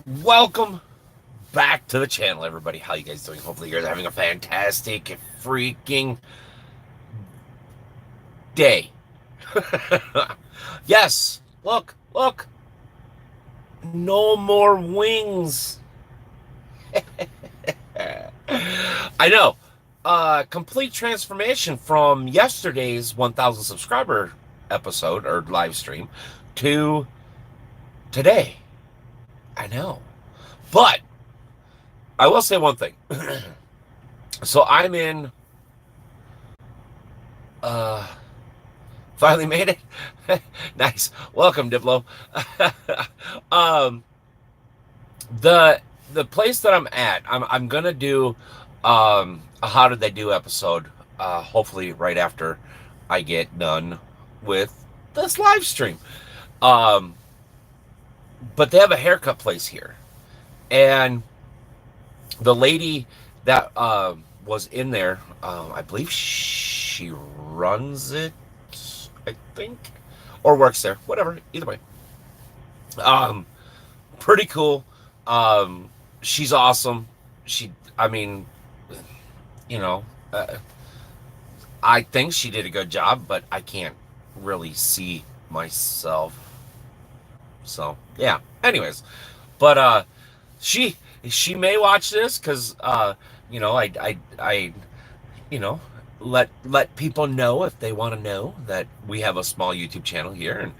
Welcome back to the channel, everybody. How you guys doing? Hopefully, you guys are having a fantastic freaking day. Yes, look. No more wings. I know. Complete transformation from yesterday's 1,000 subscriber episode or live stream to today. I know. But I will say one thing. So I'm in uh finally made it. Nice. Welcome, Diplo. um the the place that I'm at, I'm gonna do a how did they do episode, hopefully right after I get done with this live stream. Um but they have a haircut place here. And the lady that was in there, I believe she runs it, I think, or works there. Whatever, either way. Um, Pretty cool. She's awesome. She, I mean, you know, uh, I think she did a good job, but I can't really see myself. So yeah. Anyways, but she she may watch this because I you know let people know if they want to know that we have a small YouTube channel here and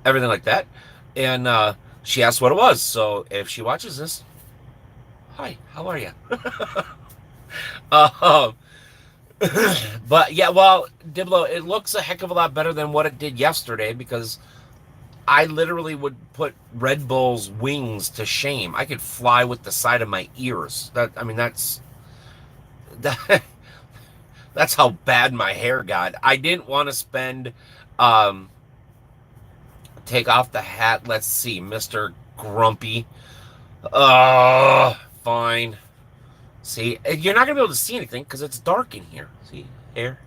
everything like that. And she asked what it was. So if she watches this, hi, how are you? um, but yeah, well, Diblo, it looks a heck of a lot better than what it did yesterday because I literally would put Red Bull's wings to shame. I could fly with the side of my ears. That I mean, that, that's how bad my hair got. I didn't want to spend um take off the hat. Let's see, Mr. Grumpy. Fine. See, you're not gonna be able to see anything because it's dark in here. See, hair.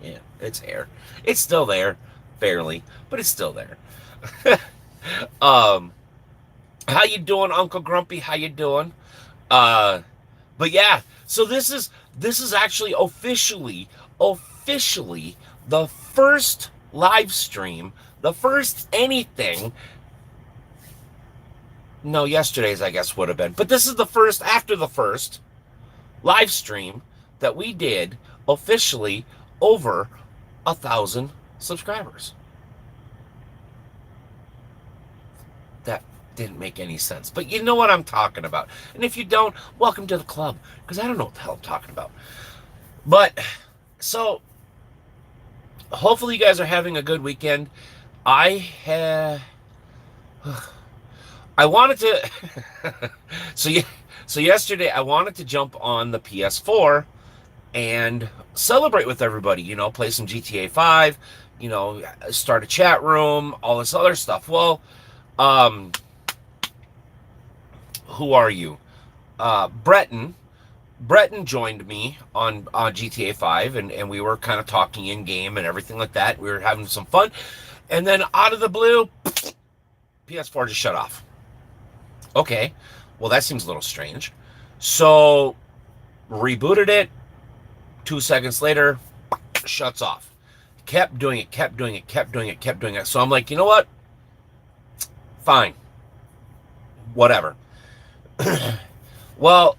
Yeah, it's hair. It's still there, barely, but it's still there. um, how you doing, Uncle Grumpy? How you doing? Uh, but yeah, so this is actually officially the first live stream, the first anything. No, yesterday's I guess would have been, but this is the first after the first live stream that we did officially over 1,000 subscribers. That didn't make any sense, but you know what I'm talking about. And if you don't, welcome to the club because I don't know what the hell I'm talking about. But so hopefully you guys are having a good weekend. I have. I wanted to. so yeah. So yesterday I wanted to jump on the PS4 and celebrate with everybody. Play some GTA 5. Start a chat room, all this other stuff. Well, um, who are you? Breton. Breton joined me on GTA 5, and we were kind of talking in game and everything like that. We were having some fun, and then out of the blue, PS4 just shut off. Okay, well that seems a little strange. So rebooted it. 2 seconds later, shuts off. Kept doing it. So I'm like, you know what? Fine, whatever. Well,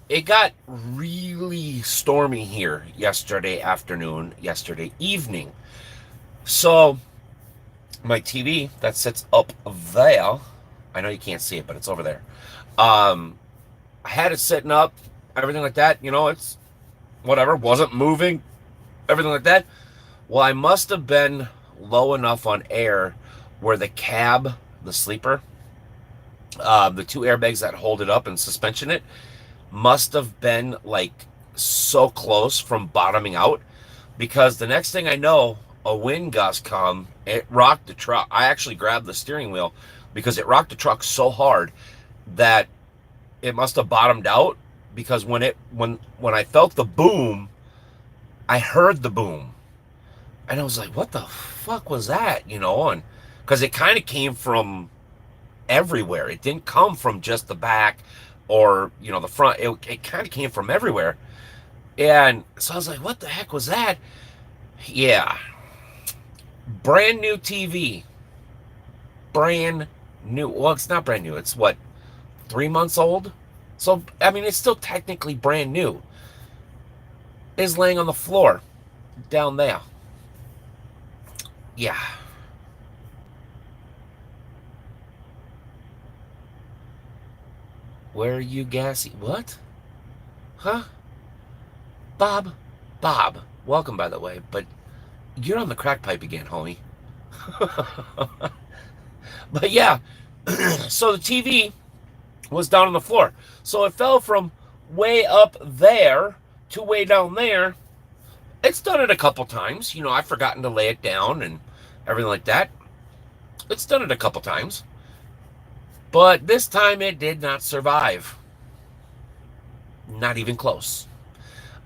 it got really stormy here yesterday afternoon, yesterday evening. So my TV that sits up there, I know you can't see it, but it's over there. I had it sitting up, everything like that. It's whatever, wasn't moving, everything like that. Well, I must have been low enough on air where the cab, the sleeper, the two airbags that hold it up and suspension it, must have been like so close from bottoming out because the next thing I know, a wind gust come, it rocked the truck. I actually grabbed the steering wheel because it rocked the truck so hard that it must have bottomed out because when I felt the boom, I heard the boom. And I was like, what the fuck was that? And because it kind of came from everywhere. It didn't come from just the back or, the front. It kind of came from everywhere. And so I was like, what the heck was that? Yeah. Brand new TV. Brand new. Well, it's not brand new. It's what, 3 months old? So, I mean, it's still technically brand new. Is laying on the floor down there. Yeah. Where are you, Gassy? What? Huh? Bob? Bob. Welcome, by the way. But you're on the crack pipe again, homie. But yeah. So the TV was down on the floor. So it fell from way up there to way down there. It's done it a couple times. I've forgotten to lay it down and everything like that. It's done it a couple times. But this time it did not survive. Not even close.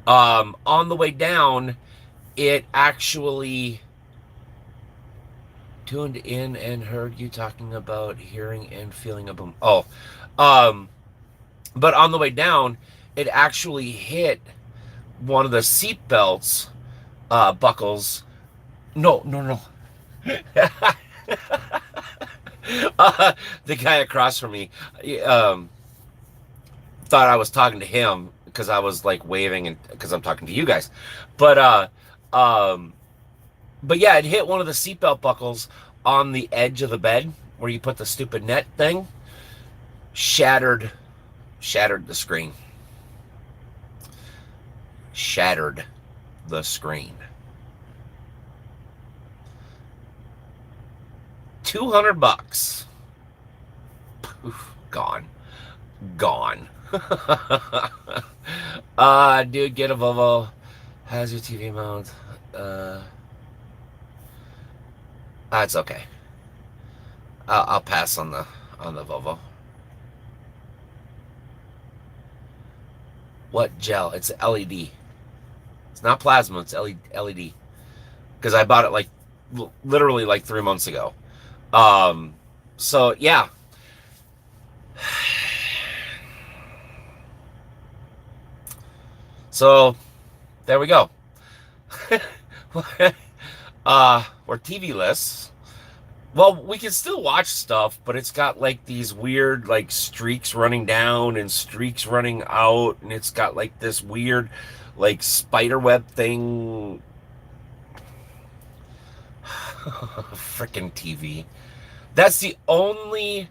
On the way down, it actually tuned in and heard you talking about hearing and feeling a boom. Oh, but on the way down, it actually hit one of the seat belts buckles. No. The guy across from me thought I was talking to him because I was like waving and because I'm talking to you guys. But yeah, it hit one of the seatbelt buckles on the edge of the bed where you put the stupid net thing. Shattered the screen. Shattered the screen. $200. Poof, gone. Dude, get a Volvo. Has your TV mount. It's okay. I'll pass on the Volvo. What gel? It's LED. It's not plasma. It's LED. Because I bought it like literally like 3 months ago. So yeah. So there we go. We're TV-less. Well, we can still watch stuff, but it's got like these weird like streaks running down and streaks running out, and it's got like this weird like spider web thing. Freaking TV. That's the only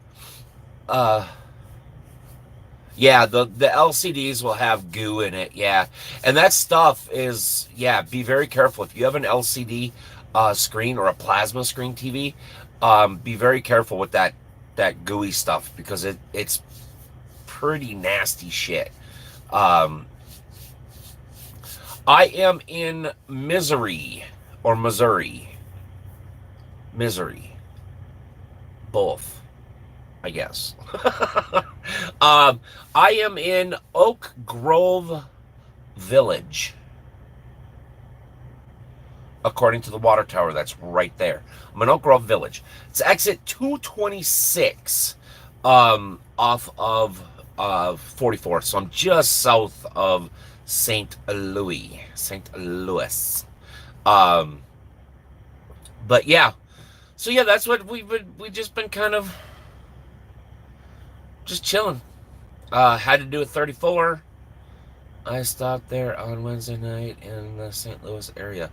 yeah, the LCDs will have goo in it, yeah. And that stuff is, yeah, be very careful. If you have an LCD screen or a plasma screen TV, be very careful with that gooey stuff because it's pretty nasty shit. I am in Missouri. Both, I guess. I am in Oak Grove Village. According to the water tower, that's right there. I'm in Oak Grove Village. It's exit 226 off of 44. So I'm just south of St. Louis. But yeah. So yeah, that's what we've just been kind of just chilling. Had to do a 34. I stopped there on Wednesday night in the St. Louis area.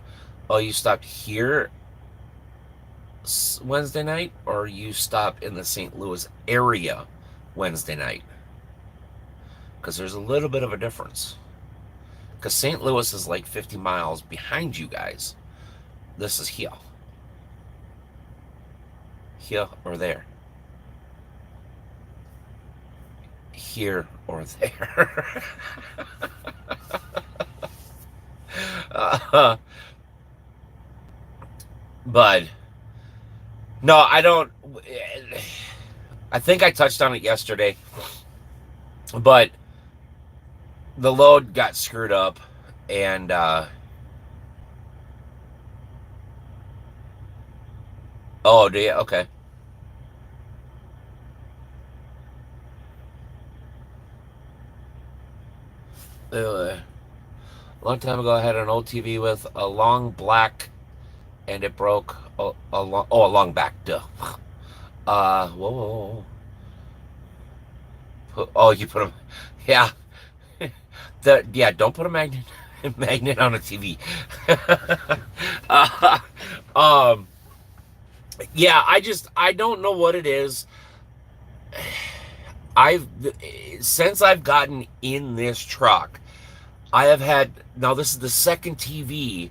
Oh, you stopped here Wednesday night, or you stopped in the St. Louis area Wednesday night? Because there's a little bit of a difference. Because St. Louis is like 50 miles behind you guys. This is here. Here or there. Here or there. But no, I don't. I think I touched on it yesterday, but the load got screwed up, and oh, do you? Okay. A long time ago, I had an old TV with a long black, and it broke. A long back. Duh. Whoa, whoa, whoa. Oh, you put them. Yeah. Yeah. Don't put a magnet on a TV. uh, um. Yeah. I don't know what it is. I've since I've gotten in this truck, I have had, now this is the second TV.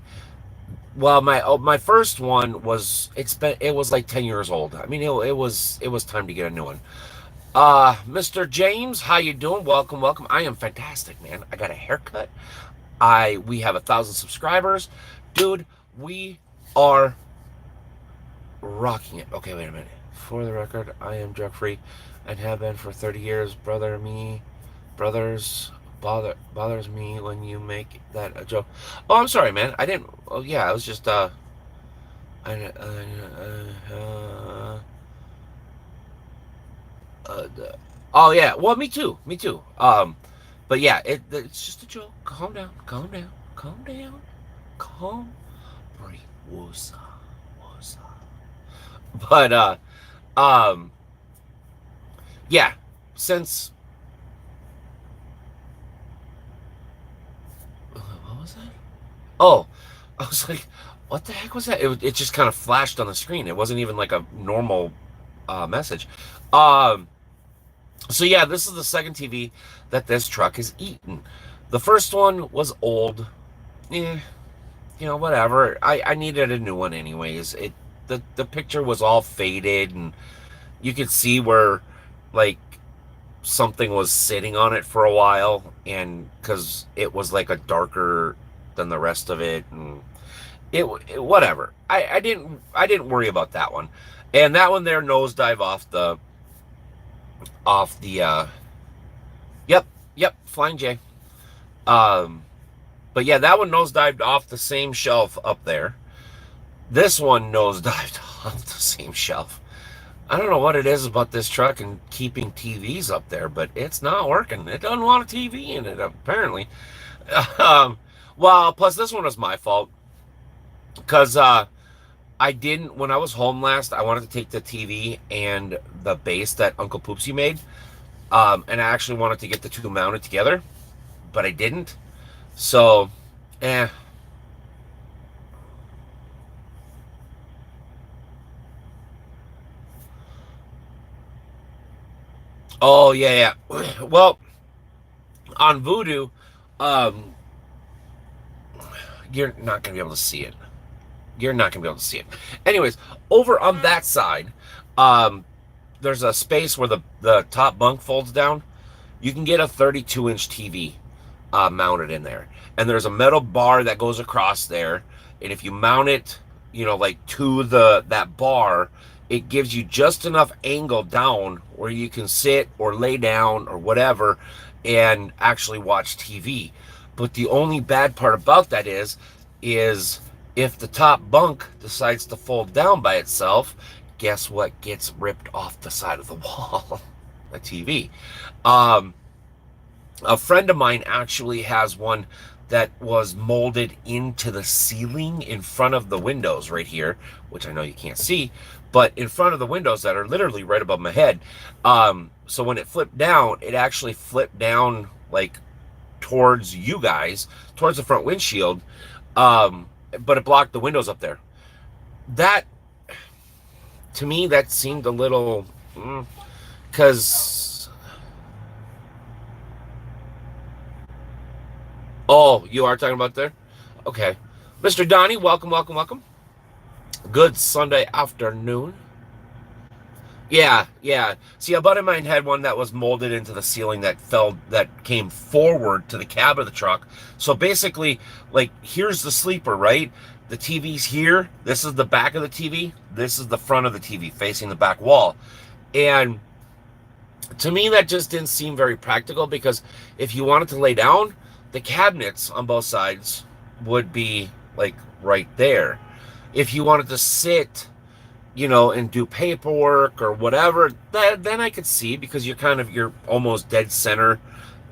Well, my first one was, it was like 10 years old. I mean, it was time to get a new one. Mr. James, how you doing? Welcome, welcome. I am fantastic, man. I got a haircut. We have 1,000 subscribers. Dude, we are rocking it. Okay, wait a minute. For the record, I am drug free and have been for 30 years. Brothers bothers me when you make that a joke. Oh, I'm sorry, man. I didn't. Oh, yeah. I was just I, uh, oh yeah. Well, me too. Me too. But yeah, it's just a joke. Calm down. Calm down. Calm down. Calm. Breathe. Woosah. Woosah. But um, yeah. Since what was that? Oh, I was like, what the heck was that? It just kind of flashed on the screen. It wasn't even like a normal message. Um, so yeah, this is the second TV that this truck has eaten. The first one was old. Eh, whatever. I needed a new one anyways. The picture was all faded, and you could see where like something was sitting on it for a while, and because it was like a darker than the rest of it, and it whatever. I didn't worry about that one, and that one there nosedive off the yep, yep, Flying J. Um, but yeah, that one nosedived off the same shelf up there. This one nosedived off the same shelf. I don't know what it is about this truck and keeping TVs up there, but it's not working. It doesn't want a TV in it, apparently. Um, well, plus this one was my fault because I didn't, when I was home last, I wanted to take the TV and the base that Uncle Poopsie made, and I actually wanted to get the two mounted together, but I didn't. So, eh. Oh yeah, yeah. Well, on Voodoo, um, you're not gonna be able to see it. You're not gonna be able to see it. Anyways, over on that side, um, there's a space where the top bunk folds down. You can get a 32-inch TV mounted in there, and there's a metal bar that goes across there. And if you mount it, like to that bar, it gives you just enough angle down where you can sit or lay down or whatever and actually watch TV. But the only bad part about that is if the top bunk decides to fold down by itself, guess what gets ripped off the side of the wall? A TV. Um, a friend of mine actually has one that was molded into the ceiling in front of the windows right here, which I know you can't see, but in front of the windows that are literally right above my head. So when it flipped down, it actually flipped down like towards you guys, towards the front windshield, but it blocked the windows up there. That, to me, that seemed a little, because, oh, you are talking about there? Okay. Mr. Donnie, welcome, welcome, welcome. Good Sunday afternoon. Yeah, yeah. See, a buddy of mine had one that was molded into the ceiling that came forward to the cab of the truck. So basically, like, here's the sleeper, right? The TV's here. This is the back of the TV. This is the front of the TV facing the back wall. And to me, that just didn't seem very practical because if you wanted to lay down, the cabinets on both sides would be like right there. If you wanted to sit, and do paperwork or whatever, then I could see, because you're almost dead center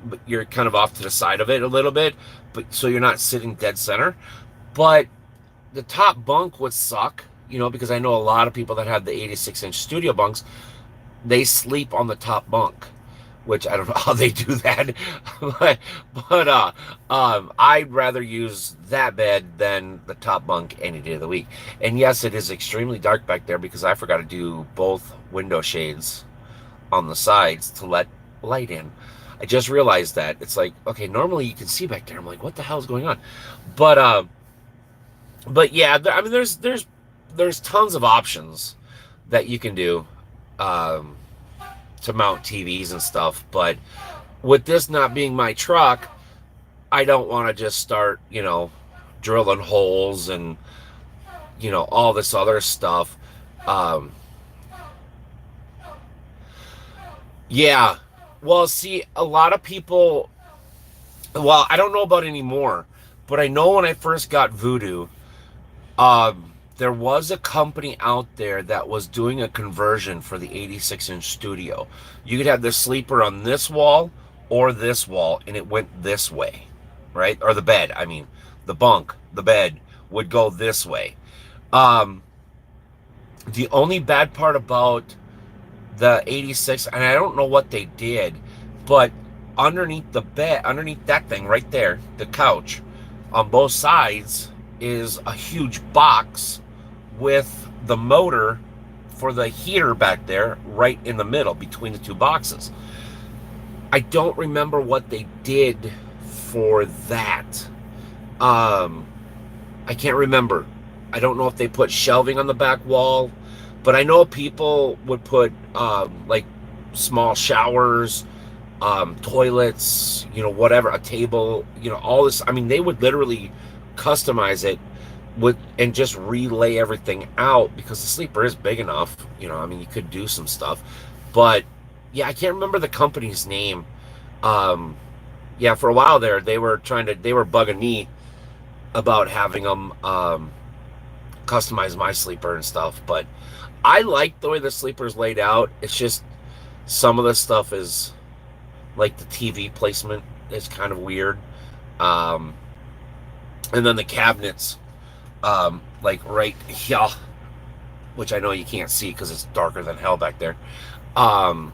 but you're kind of off to the side of it a little bit, but so you're not sitting dead center. But the top bunk would suck, because I know a lot of people that have the 86-inch studio bunks, they sleep on the top bunk, which I don't know how they do that. but I'd rather use that bed than the top bunk any day of the week. And yes, it is extremely dark back there because I forgot to do both window shades on the sides to let light in. I just realized that. It's like, okay, normally you can see back there. I'm like, what the hell is going on? But yeah, I mean, there's tons of options that you can do um, to mount TVs and stuff. But with this not being my truck, I don't want to just start, drilling holes and all this other stuff. Um, yeah, well, see, a lot of people. Well, I don't know about anymore, but I know when I first got Voodoo, there was a company out there that was doing a conversion for the 86-inch studio. You could have the sleeper on this wall or this wall, and it went this way, right? Or the bed, I mean, the bed would go this way. Um, the only bad part about the 86, and I don't know what they did, but underneath the bed, underneath that thing right there, the couch, on both sides is a huge box with the motor for the heater back there right in the middle between the two boxes. I don't remember what they did for that. I can't remember. I don't know if they put shelving on the back wall, but I know people would put like small showers, toilets, whatever, a table, all this. I mean, they would literally customize it and just relay everything out because the sleeper is big enough. I mean, you could do some stuff, but yeah, I can't remember the company's name. Yeah, for a while there, they were bugging me about having them customize my sleeper and stuff, but I like the way the sleeper's laid out. It's just some of the stuff is like the TV placement is kind of weird. Um, and then the cabinets, like right here, which I know you can't see because it's darker than hell back there. Um,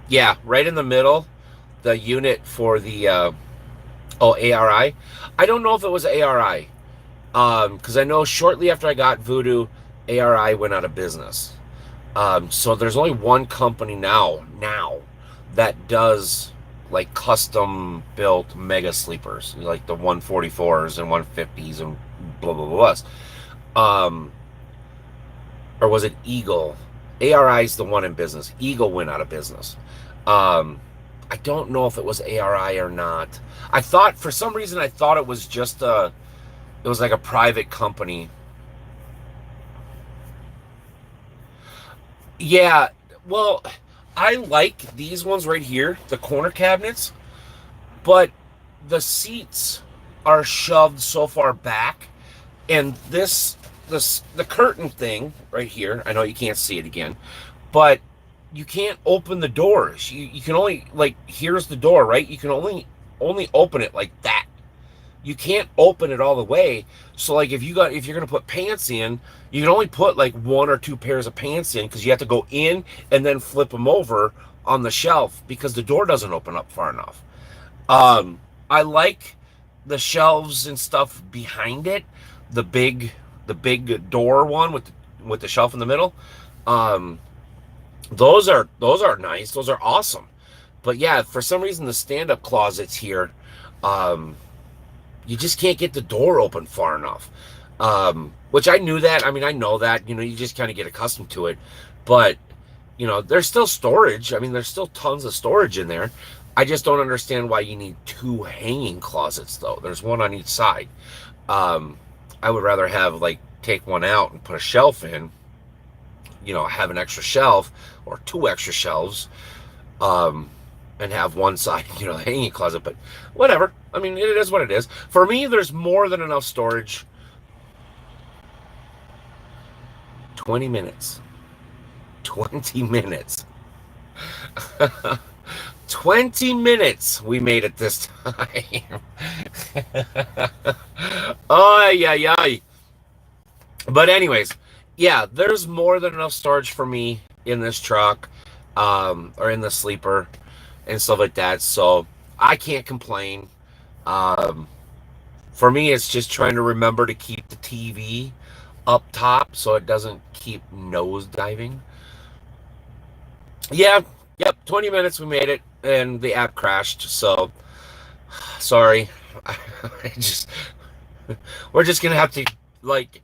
yeah, right in the middle, the unit for the ARI. I don't know if it was ARI, because I know shortly after I got Voodoo, ARI went out of business. So there's only one company now that does like custom built mega sleepers, like the 144s and 150s and blah blah blah. Or was it Eagle? ARI is the one in business. Eagle went out of business. I don't know if it was ARI or not. I thought for some reason it was just it was like a private company. Yeah, well, I like these ones right here, the corner cabinets, but the seats are shoved so far back, and the curtain thing right here, I know you can't see it again, but you can't open the doors. You can only, like, here's the door, right? You can only open it like that. You can't open it all the way. So like if you're gonna put pants in, you can only put like one or two pairs of pants in because you have to go in and then flip them over on the shelf because the door doesn't open up far enough. I like the shelves and stuff behind it, the big door one with the shelf in the middle. Um, those are nice. Those are awesome. But yeah, for some reason the stand-up closets here, um, you just can't get the door open far enough. Which I knew that. I mean, I know that, you just kind of get accustomed to it. But, there's still storage. I mean, there's still tons of storage in there. I just don't understand why you need two hanging closets, though. There's one on each side. I would rather have, like, take one out and put a shelf in, have an extra shelf or two extra shelves. And have one side, the hanging closet, but whatever. I mean, it is what it is. For me, there's more than enough storage. 20 minutes. 20 minutes. 20 minutes we made it this time. Oh, yeah, yeah. But anyways, yeah, there's more than enough storage for me in this truck, or in the sleeper and stuff like that. So I can't complain. Um, for me, it's just trying to remember to keep the TV up top so it doesn't keep nose diving. Yeah, yep, 20 minutes we made it, and the app crashed. So sorry. I just we're just gonna have to, like,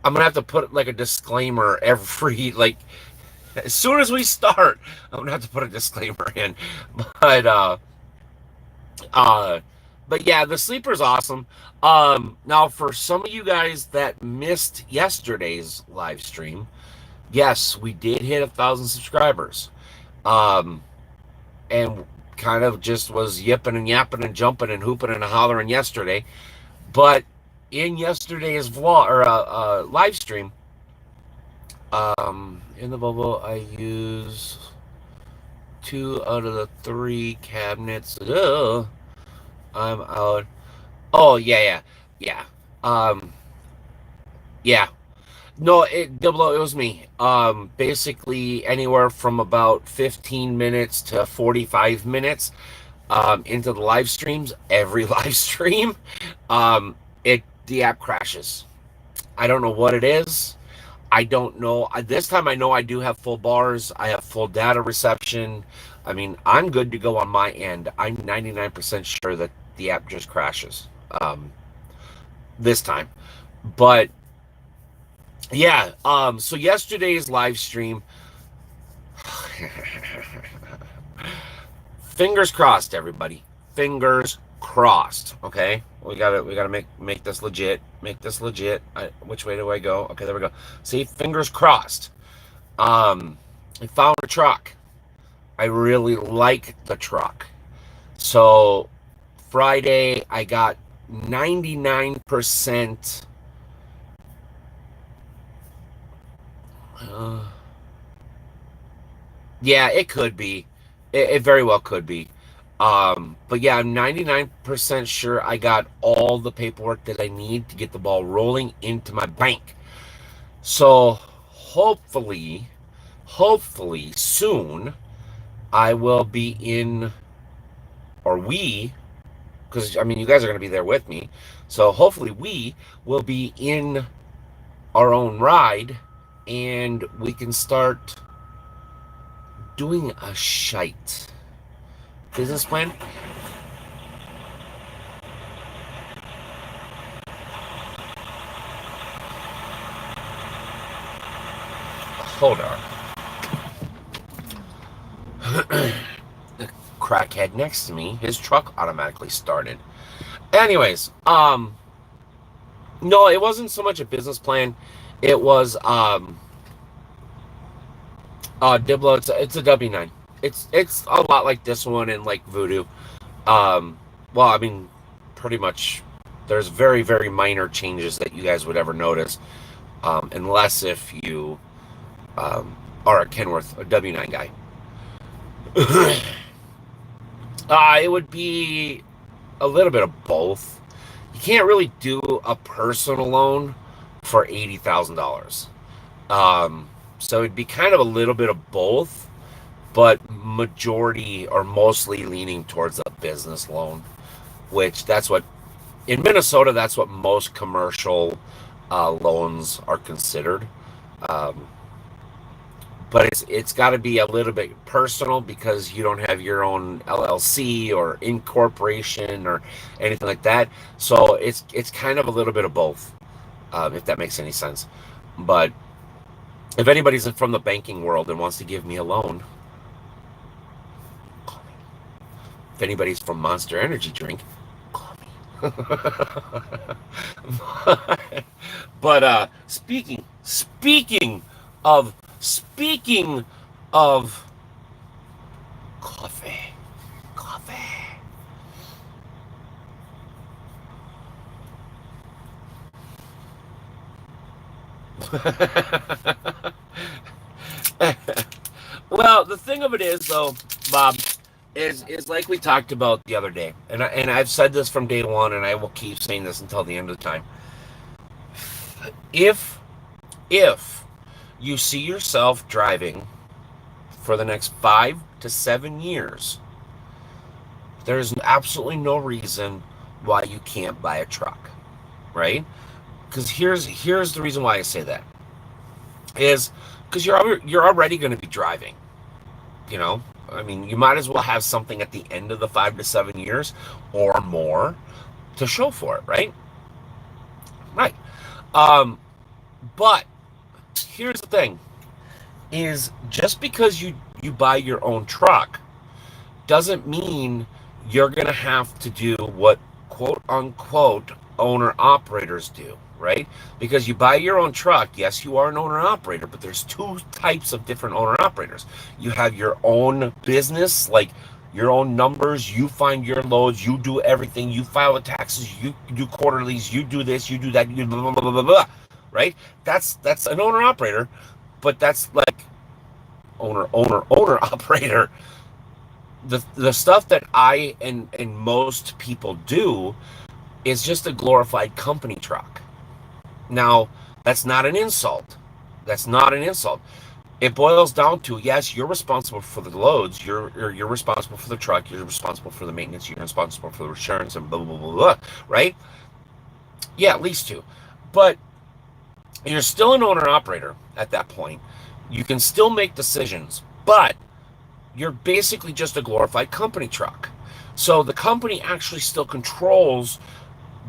I'm gonna have to put like a disclaimer every, like, as soon as we start, I'm gonna have to put a disclaimer in. But uh but yeah, the sleeper's awesome. Now for some of you guys that missed yesterday's live stream, yes, we did hit 1,000 subscribers. Um and kind of just was yipping and yapping and jumping and hooping and hollering yesterday. But in yesterday's vlog, or live stream, in the bubble, I use 2 out of the 3 cabinets. Ugh, I'm out. Oh, yeah, yeah, yeah. Yeah. No, it was me. Basically anywhere from about 15 minutes to 45 minutes into the live streams, every live stream, the app crashes. I don't know what it is. I don't know. This time I know I do have full bars. I have full data reception. I mean, I'm good to go on my end. I'm 99% sure that the app just crashes this time. But yeah, so yesterday's live stream, fingers crossed, everybody. Fingers crossed. Okay, we gotta make this legit. Make this legit. Which way do I go? Okay, there we go. See, fingers crossed. I found a truck. I really like the truck. So Friday I got 99%. Yeah, it could be. It very well could be. But yeah, I'm 99% sure I got all the paperwork that I need to get the ball rolling into my bank. So hopefully soon I will be in, or we, because I mean, you guys are going to be there with me. So hopefully we will be in our own ride and we can start doing a shite business plan. Hold on. The crackhead next to me, his truck automatically started. Anyways, no, it wasn't so much a business plan. It was Diblo, it's a W9. It's a lot like this one and like Voodoo. Well, I mean, pretty much there's very, very minor changes that you guys would ever notice. Unless if you are a Kenworth, a W9 guy. It would be a little bit of both. You can't really do a personal loan for $80,000. So it'd be kind of a little bit of both, but majority or mostly leaning towards a business loan, which that's what, in Minnesota, that's what most commercial loans are considered. But it's got to be a little bit personal because you don't have your own LLC or incorporation or anything like that. So it's kind of a little bit of both, if that makes any sense. But if anybody's from the banking world and wants to give me a loan, call me. If anybody's from Monster Energy Drink, call me. But speaking of coffee. Well, the thing of it is, though, Bob, is like we talked about the other day, and I've said this from day one, and I will keep saying this until the end of the time. If if you see yourself driving for the next 5 to 7 years, there's absolutely no reason why you can't buy a truck, right? Because here's the reason why I say that is because you're already going to be driving. You know, I mean, you might as well have something at the end of the 5 to 7 years or more to show for it, right? Right. Um, but here's the thing: is just because you buy your own truck doesn't mean you're going to have to do what quote unquote owner operators do, right? Because you buy your own truck, yes, you are an owner operator, but there's two types of different owner operators. You have your own business, like your own numbers, you find your loads, you do everything, you file the taxes, you do quarterlies, you do this, you do that, you blah, blah, blah, blah, blah, right? That's an owner operator, but that's like owner operator. The stuff that I and most people do is just a glorified company truck. Now, that's not an insult. That's not an insult. It boils down to yes, you're responsible for the loads. You're responsible for the truck. You're responsible for the maintenance. You're responsible for the insurance and blah blah blah blah. Right? Yeah, at least two. But you're still an owner operator at that point. You can still make decisions, but you're basically just a glorified company truck. So the company actually still controls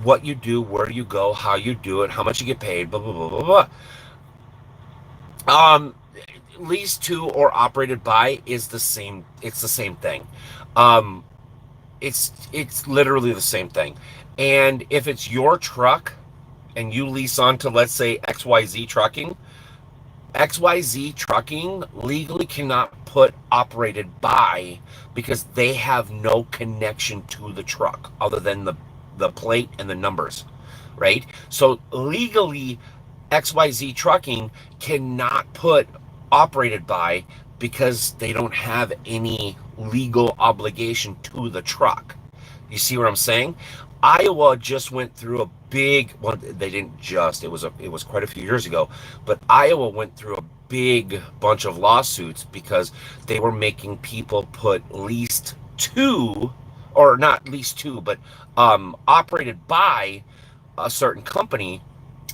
what you do, where you go, how you do it, how much you get paid, blah blah blah blah blah. Leased to or operated by is the same. It's the same thing. Um, it's literally the same thing. And if it's your truck and you lease on to, let's say, XYZ Trucking, XYZ Trucking legally cannot put operated by because they have no connection to the truck other than the plate and the numbers, right? So legally, XYZ Trucking cannot put operated by because they don't have any legal obligation to the truck. You see what I'm saying? Iowa just went through a big well, they didn't just, it was quite a few years ago, but Iowa went through a big bunch of lawsuits because they were making people put leased to, or not leased to, but operated by a certain company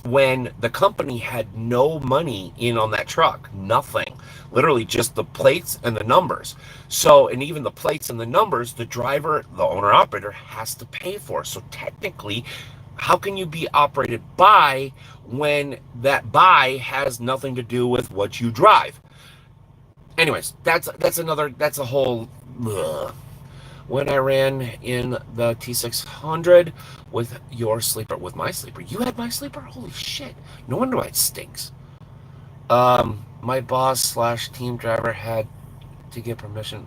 when the company had no money in on that truck, nothing, literally just the plates and the numbers. So, and even the plates and the numbers, the driver, the owner operator has to pay for. So technically, how can you be operated by when that by has nothing to do with what you drive? Anyways, that's a whole ugh. When I ran in the T600 with your sleeper, with my sleeper. You had my sleeper? Holy shit. No wonder why it stinks. My boss slash team driver had to get permission.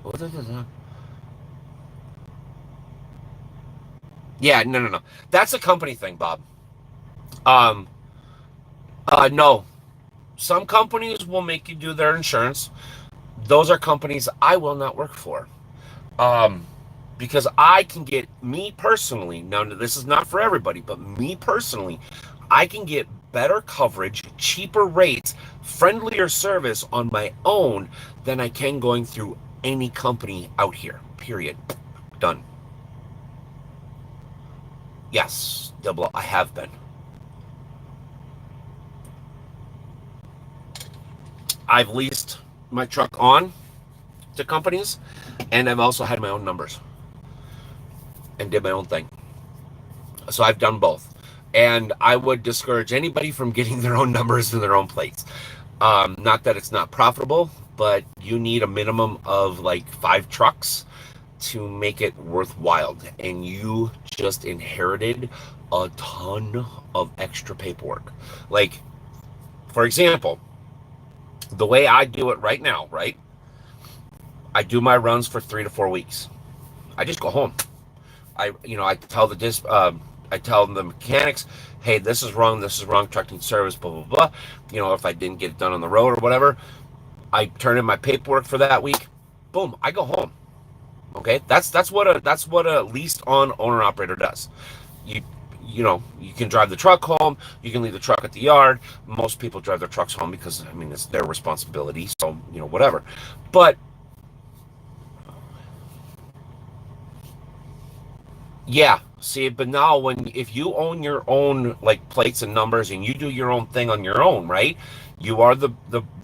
Yeah, no, no, no. That's a company thing, Bob. Um, no. Some companies will make you do their insurance. Those are companies I will not work for. Um, because I can get, me personally, now this is not for everybody, but me personally, I can get better coverage, cheaper rates, friendlier service on my own than I can going through any company out here. Period. Done. Yes, double. I have been. I've leased my truck on to companies, and I've also had my own numbers and did my own thing. So I've done both. And I would discourage anybody from getting their own numbers and their own plates. Not that it's not profitable, but you need a minimum of like 5 trucks to make it worthwhile. And you just inherited a ton of extra paperwork. Like, for example, the way I do it right now, right? I do my runs for 3 to 4 weeks. I just go home. I tell I tell the mechanics, hey, this is wrong, truck needs service, blah blah blah. If I didn't get it done on the road or whatever, I turn in my paperwork for that week. Boom, I go home. Okay, that's what a leased on owner operator does. You you know, you can drive the truck home, you can leave the truck at the yard. Most people drive their trucks home because I mean it's their responsibility, so you know, whatever. But yeah, see, but now when if you own your own like plates and numbers and you do your own thing on your own, right? You are the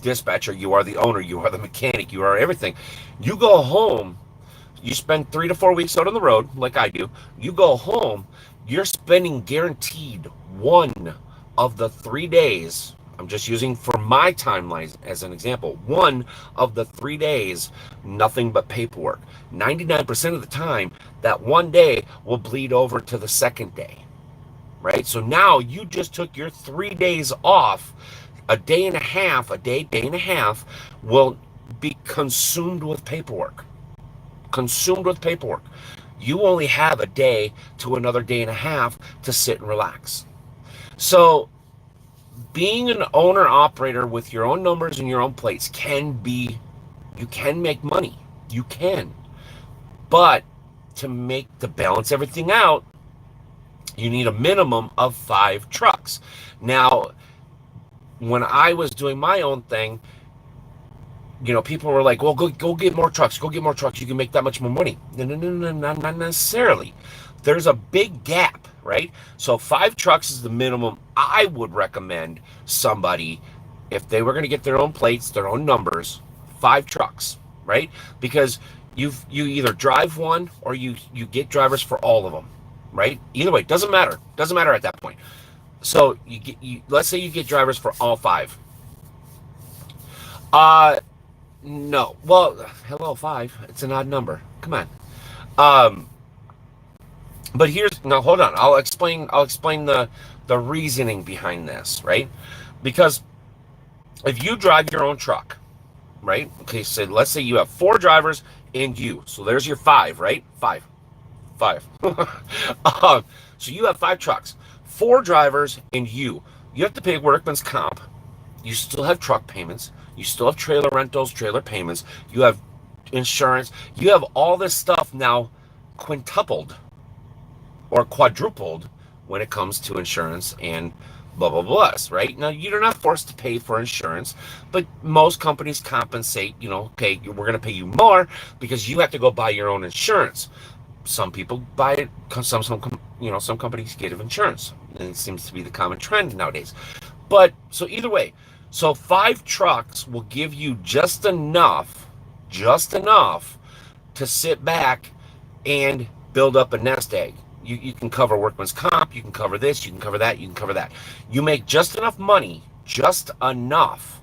dispatcher, you are the owner, you are the mechanic, you are everything. You go home, you spend 3 to 4 weeks out on the road, like I do. You go home, you're spending guaranteed one of the 3 days. I'm just using for my timeline as an example. One of the 3 days, nothing but paperwork. 99% of the time, that one day will bleed over to the second day, right? So now you just took your 3 days off. A day and a half, day and a half will be consumed with paperwork. Consumed with paperwork. You only have a day to another day and a half to sit and relax. So, being an owner operator with your own numbers and your own plates can be, you can make money. You can. But to balance everything out, you need a minimum of 5 trucks. Now, when I was doing my own thing, you know, people were like, well, go get more trucks. Go get more trucks. You can make that much more money. No, no, no, no, not necessarily. There's a big gap, right? So 5 trucks is the minimum I would recommend somebody if they were going to get their own plates, their own numbers, 5 trucks, right? Because you either drive one or you get drivers for all of them, right? Either way, doesn't matter. Doesn't matter at that point. So let's say you get drivers for all 5. Uh, no. Well, hello, 5. It's an odd number. Come on. Um, but here's now. Hold on. I'll explain. I'll explain the reasoning behind this, right? Because if you drive your own truck, right? Okay. So let's say you have 4 drivers and you. So there's your 5, right? Five. So you have 5 trucks, 4 drivers, and you. You have to pay workman's comp. You still have truck payments. You still have trailer rentals, trailer payments. You have insurance. You have all this stuff now quintupled or quadrupled when it comes to insurance and blah, blah, blah, right? Now, you're not forced to pay for insurance, but most companies compensate, you know, okay, we're going to pay you more because you have to go buy your own insurance. Some people buy it, some companies get insurance, and it seems to be the common trend nowadays. But so either way, so 5 trucks will give you just enough to sit back and build up a nest egg. You can cover workman's comp, you can cover this, you can cover that, you can cover that. You make just enough money, just enough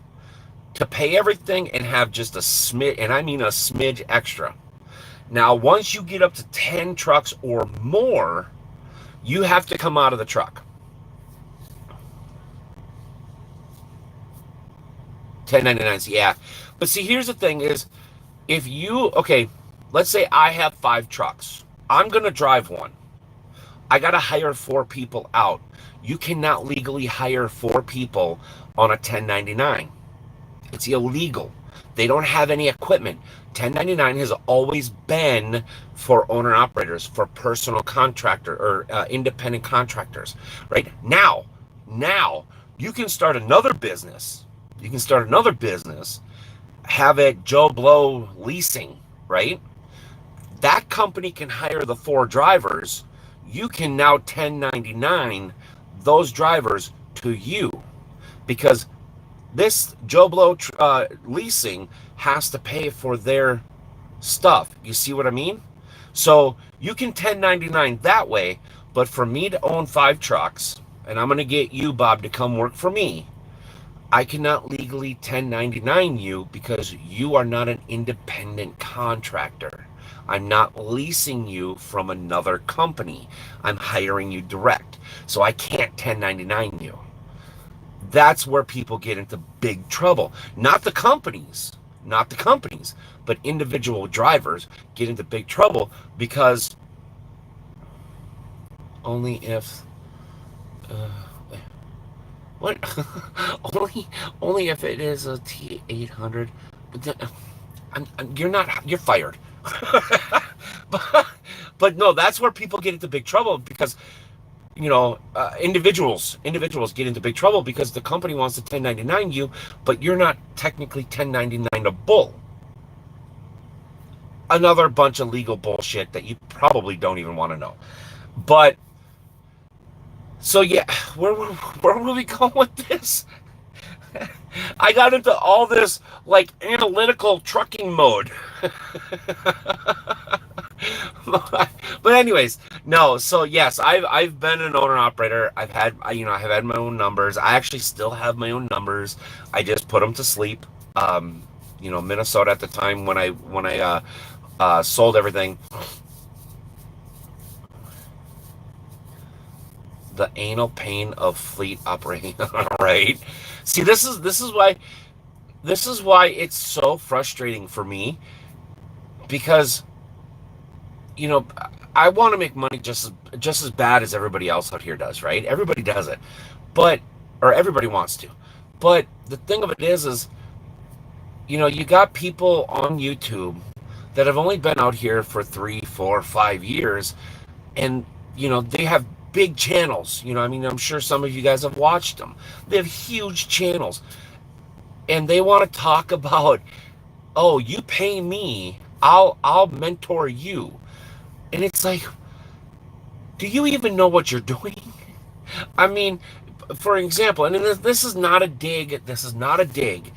to pay everything and have just a smidge, and I mean a smidge extra. Now, once you get up to 10 trucks or more, you have to come out of the truck. 1099s, yeah. But see, here's the thing is, okay, let's say I have 5 trucks. I'm going to drive one. I got to hire 4 people out. You cannot legally hire 4 people on a 1099. It's illegal. They don't have any equipment. 1099 has always been for owner operators, for personal contractor or independent contractors, right? Now, you can start another business. You can start another business, have it Joe Blow Leasing, right? That company can hire the 4 drivers. You can now 1099 those drivers to you because this Joe Blow Leasing has to pay for their stuff. You see what I mean? So you can 1099 that way, but for me to own 5 trucks, and I'm going to get you, Bob, to come work for me, I cannot legally 1099 you because you are not an independent contractor. I'm not leasing you from another company. I'm hiring you direct. So I can't 1099 you. That's where people get into big trouble. Not the companies, but individual drivers get into big trouble because only if what only if it is a T800. You're fired. but no, that's where people get into big trouble because individuals get into big trouble because the company wants to 1099 you, but you're not technically 1099able. Another bunch of legal bullshit that you probably don't even want to know. But so yeah, where were we going with this? I got into all this like analytical trucking mode. But anyways, no. So yes, I've been an owner operator. I have had my own numbers. I actually still have my own numbers. I just put them to sleep. Minnesota at the time when I sold everything. The anal pain of fleet operating. Right. See, this is why it's so frustrating for me because you know I want to make money just as bad as everybody else out here does, right? Everybody does it, but or everybody wants to. But the thing of it is you got people on YouTube that have only been out here for 3, 4, 5 years, and they have big channels. I mean, I'm sure some of you guys have watched them. They have huge channels, and they want to talk about, oh, you pay me, I'll mentor you, and it's like, do you even know what you're doing? I mean, for example, and this is not a dig. This is not a dig.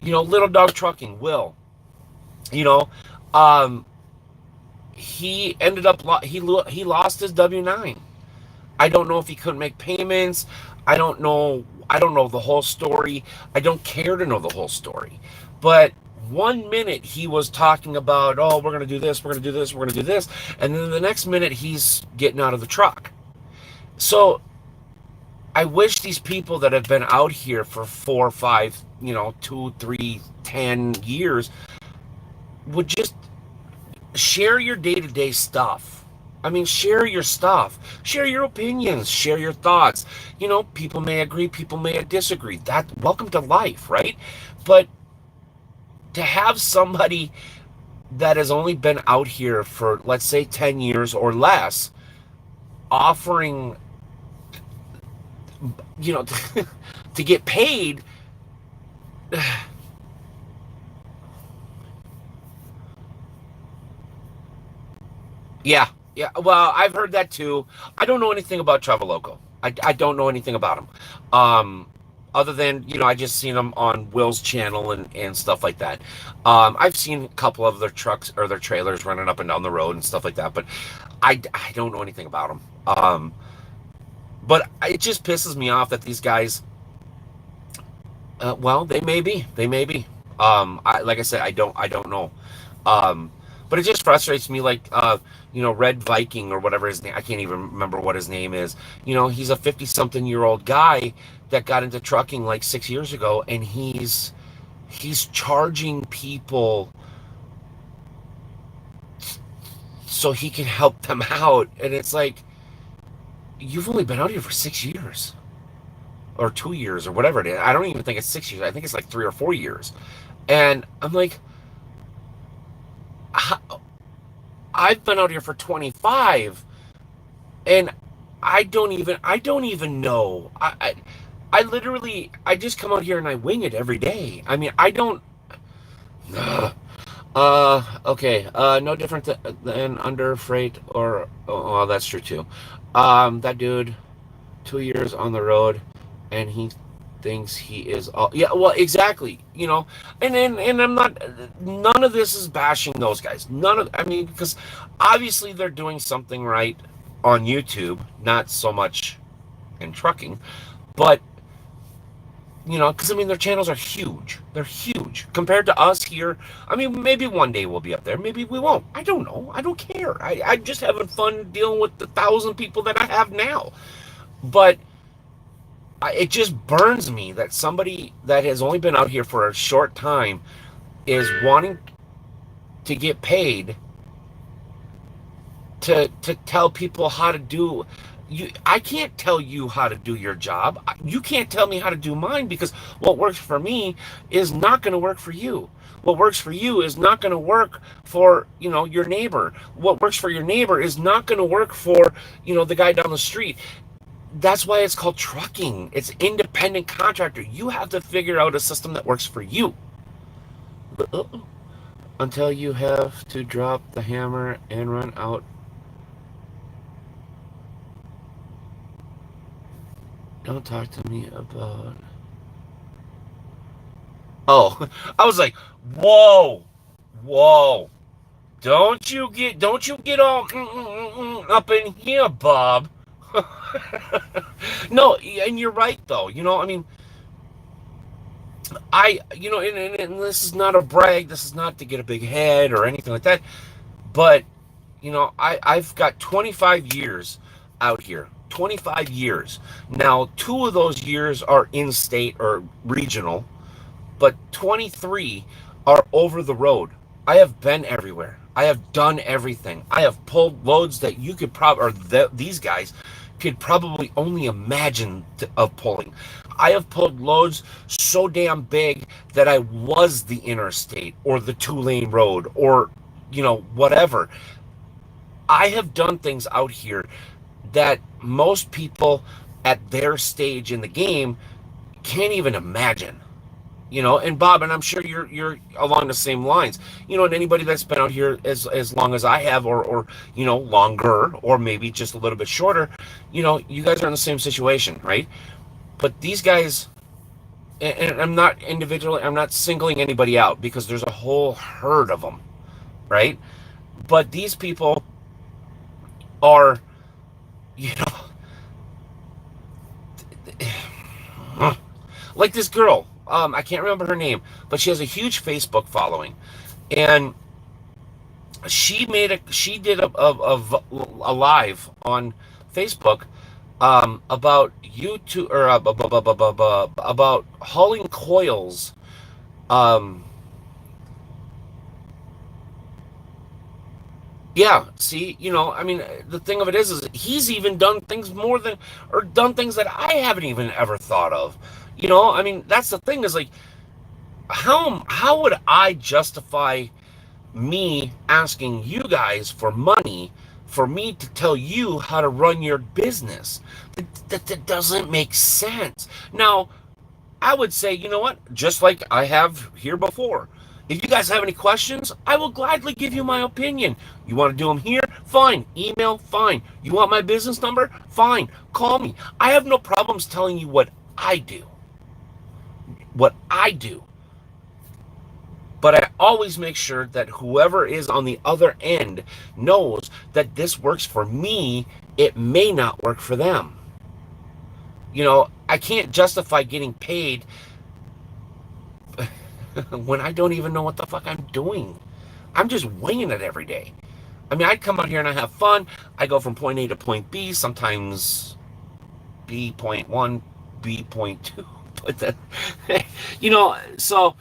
Little Dog Trucking, Will. You know, um, he ended up he lost his W-9. I don't know if he couldn't make payments. I don't know. I don't know the whole story. I don't care to know the whole story. But one minute he was talking about, oh, we're going to do this, we're going to do this, we're going to do this. And then the next minute he's getting out of the truck. So I wish these people that have been out here for 4, 5, 2, 3, 10 years would just share your day-to-day stuff. I mean, share your stuff, share your opinions, share your thoughts. People may agree, people may disagree. Welcome to life, right? But to have somebody that has only been out here for, let's say, 10 years or less, offering, to get paid, yeah. Yeah, well, I've heard that too. I don't know anything about Traveloco. I don't know anything about them. Other than, I just seen them on Will's channel and stuff like that. I've seen a couple of their trucks or their trailers running up and down the road and stuff like that, but I don't know anything about them. But it just pisses me off that these guys, well, they may be. They may be. Like I said, I don't know. But it just frustrates me, like, Red Viking or whatever his name, I can't even remember what his name is. He's a 50-something-year-old guy that got into trucking like 6 years ago, and he's charging people so he can help them out. And it's like, you've only been out here for 6 years or 2 years or whatever it is. I don't even think it's 6 years. I think it's like 3 or 4 years. And I'm like, I've been out here for 25, and I don't even know. I literally, I just come out here and I wing it every day. I mean, I don't. Okay. No different than under freight or. Oh, that's true too. That dude, 2 years on the road, and he thinks he is all. Yeah, well, exactly. And I'm not. None of this is bashing those guys. I mean, because obviously they're doing something right on YouTube, not so much in trucking, but. Because I mean, their channels are huge. They're huge compared to us here. I mean, maybe one day we'll be up there. Maybe we won't. I don't know. I don't care. I'm just having fun dealing with the 1,000 people that I have now. But it just burns me that somebody that has only been out here for a short time is wanting to get paid to tell people how to do. I can't tell you how to do your job. You can't tell me how to do mine, because what works for me is not going to work for you. What works for you is not going to work for, your neighbor. What works for your neighbor is not going to work for, the guy down the street. That's why it's called trucking. It's independent contractor. You have to figure out a system that works for you. Until you have to drop the hammer and run out. Don't talk to me about. Oh, I was like, whoa, whoa. Don't you get all up in here, Bob. No, and you're right though. I mean, and this is not a brag. This is not to get a big head or anything like that. But, I've got 25 years out here. 25 years. Now, 2 of those years are in state or regional, but 23 are over the road. I have been everywhere. I have done everything. I have pulled loads that you could these guys could probably only imagine of pulling. I have pulled loads so damn big that I was the interstate or the 2-lane road or, whatever. I have done things out here that most people at their stage in the game can't even imagine. And Bob, and I'm sure you're along the same lines. And anybody that's been out here as long as I have, or longer, or maybe just a little bit shorter, you guys are in the same situation, right? But these guys, and I'm not singling anybody out, because there's a whole herd of them, right? But these people are, like this girl. I can't remember her name, but she has a huge Facebook following, and she did a live on Facebook about YouTube, or about hauling coils. Yeah, see, I mean, the thing of it is he's even done things done things that I haven't even ever thought of. I mean, that's the thing, is like, how would I justify me asking you guys for money for me to tell you how to run your business? That doesn't make sense. Now, I would say, you know what? Just like I have here before, if you guys have any questions, I will gladly give you my opinion. You want to do them here? Fine. Email? Fine. You want my business number? Fine. Call me. I have no problems telling you what I do. What I do. But I always make sure that whoever is on the other end knows that this works for me. It may not work for them. I can't justify getting paid when I don't even know what the fuck I'm doing. I'm just winging it every day. I mean, I come out here and I have fun. I go from point A to point B, sometimes B.1, B.2. But then, so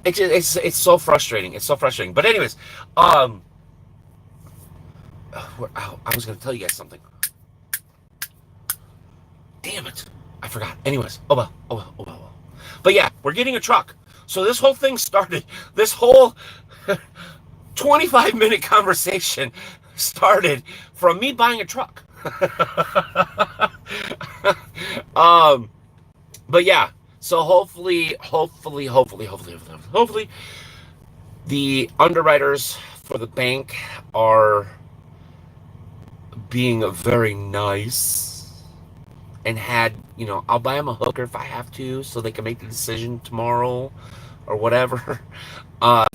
it's so frustrating. It's so frustrating. But anyways, I was going to tell you guys something. Damn it. I forgot. Anyways, oh well. But yeah, we're getting a truck. So this whole thing started, this whole 25-minute conversation started from me buying a truck. But yeah, so hopefully, the underwriters for the bank are being very nice and had, I'll buy them a hooker if I have to, so they can make the decision tomorrow or whatever.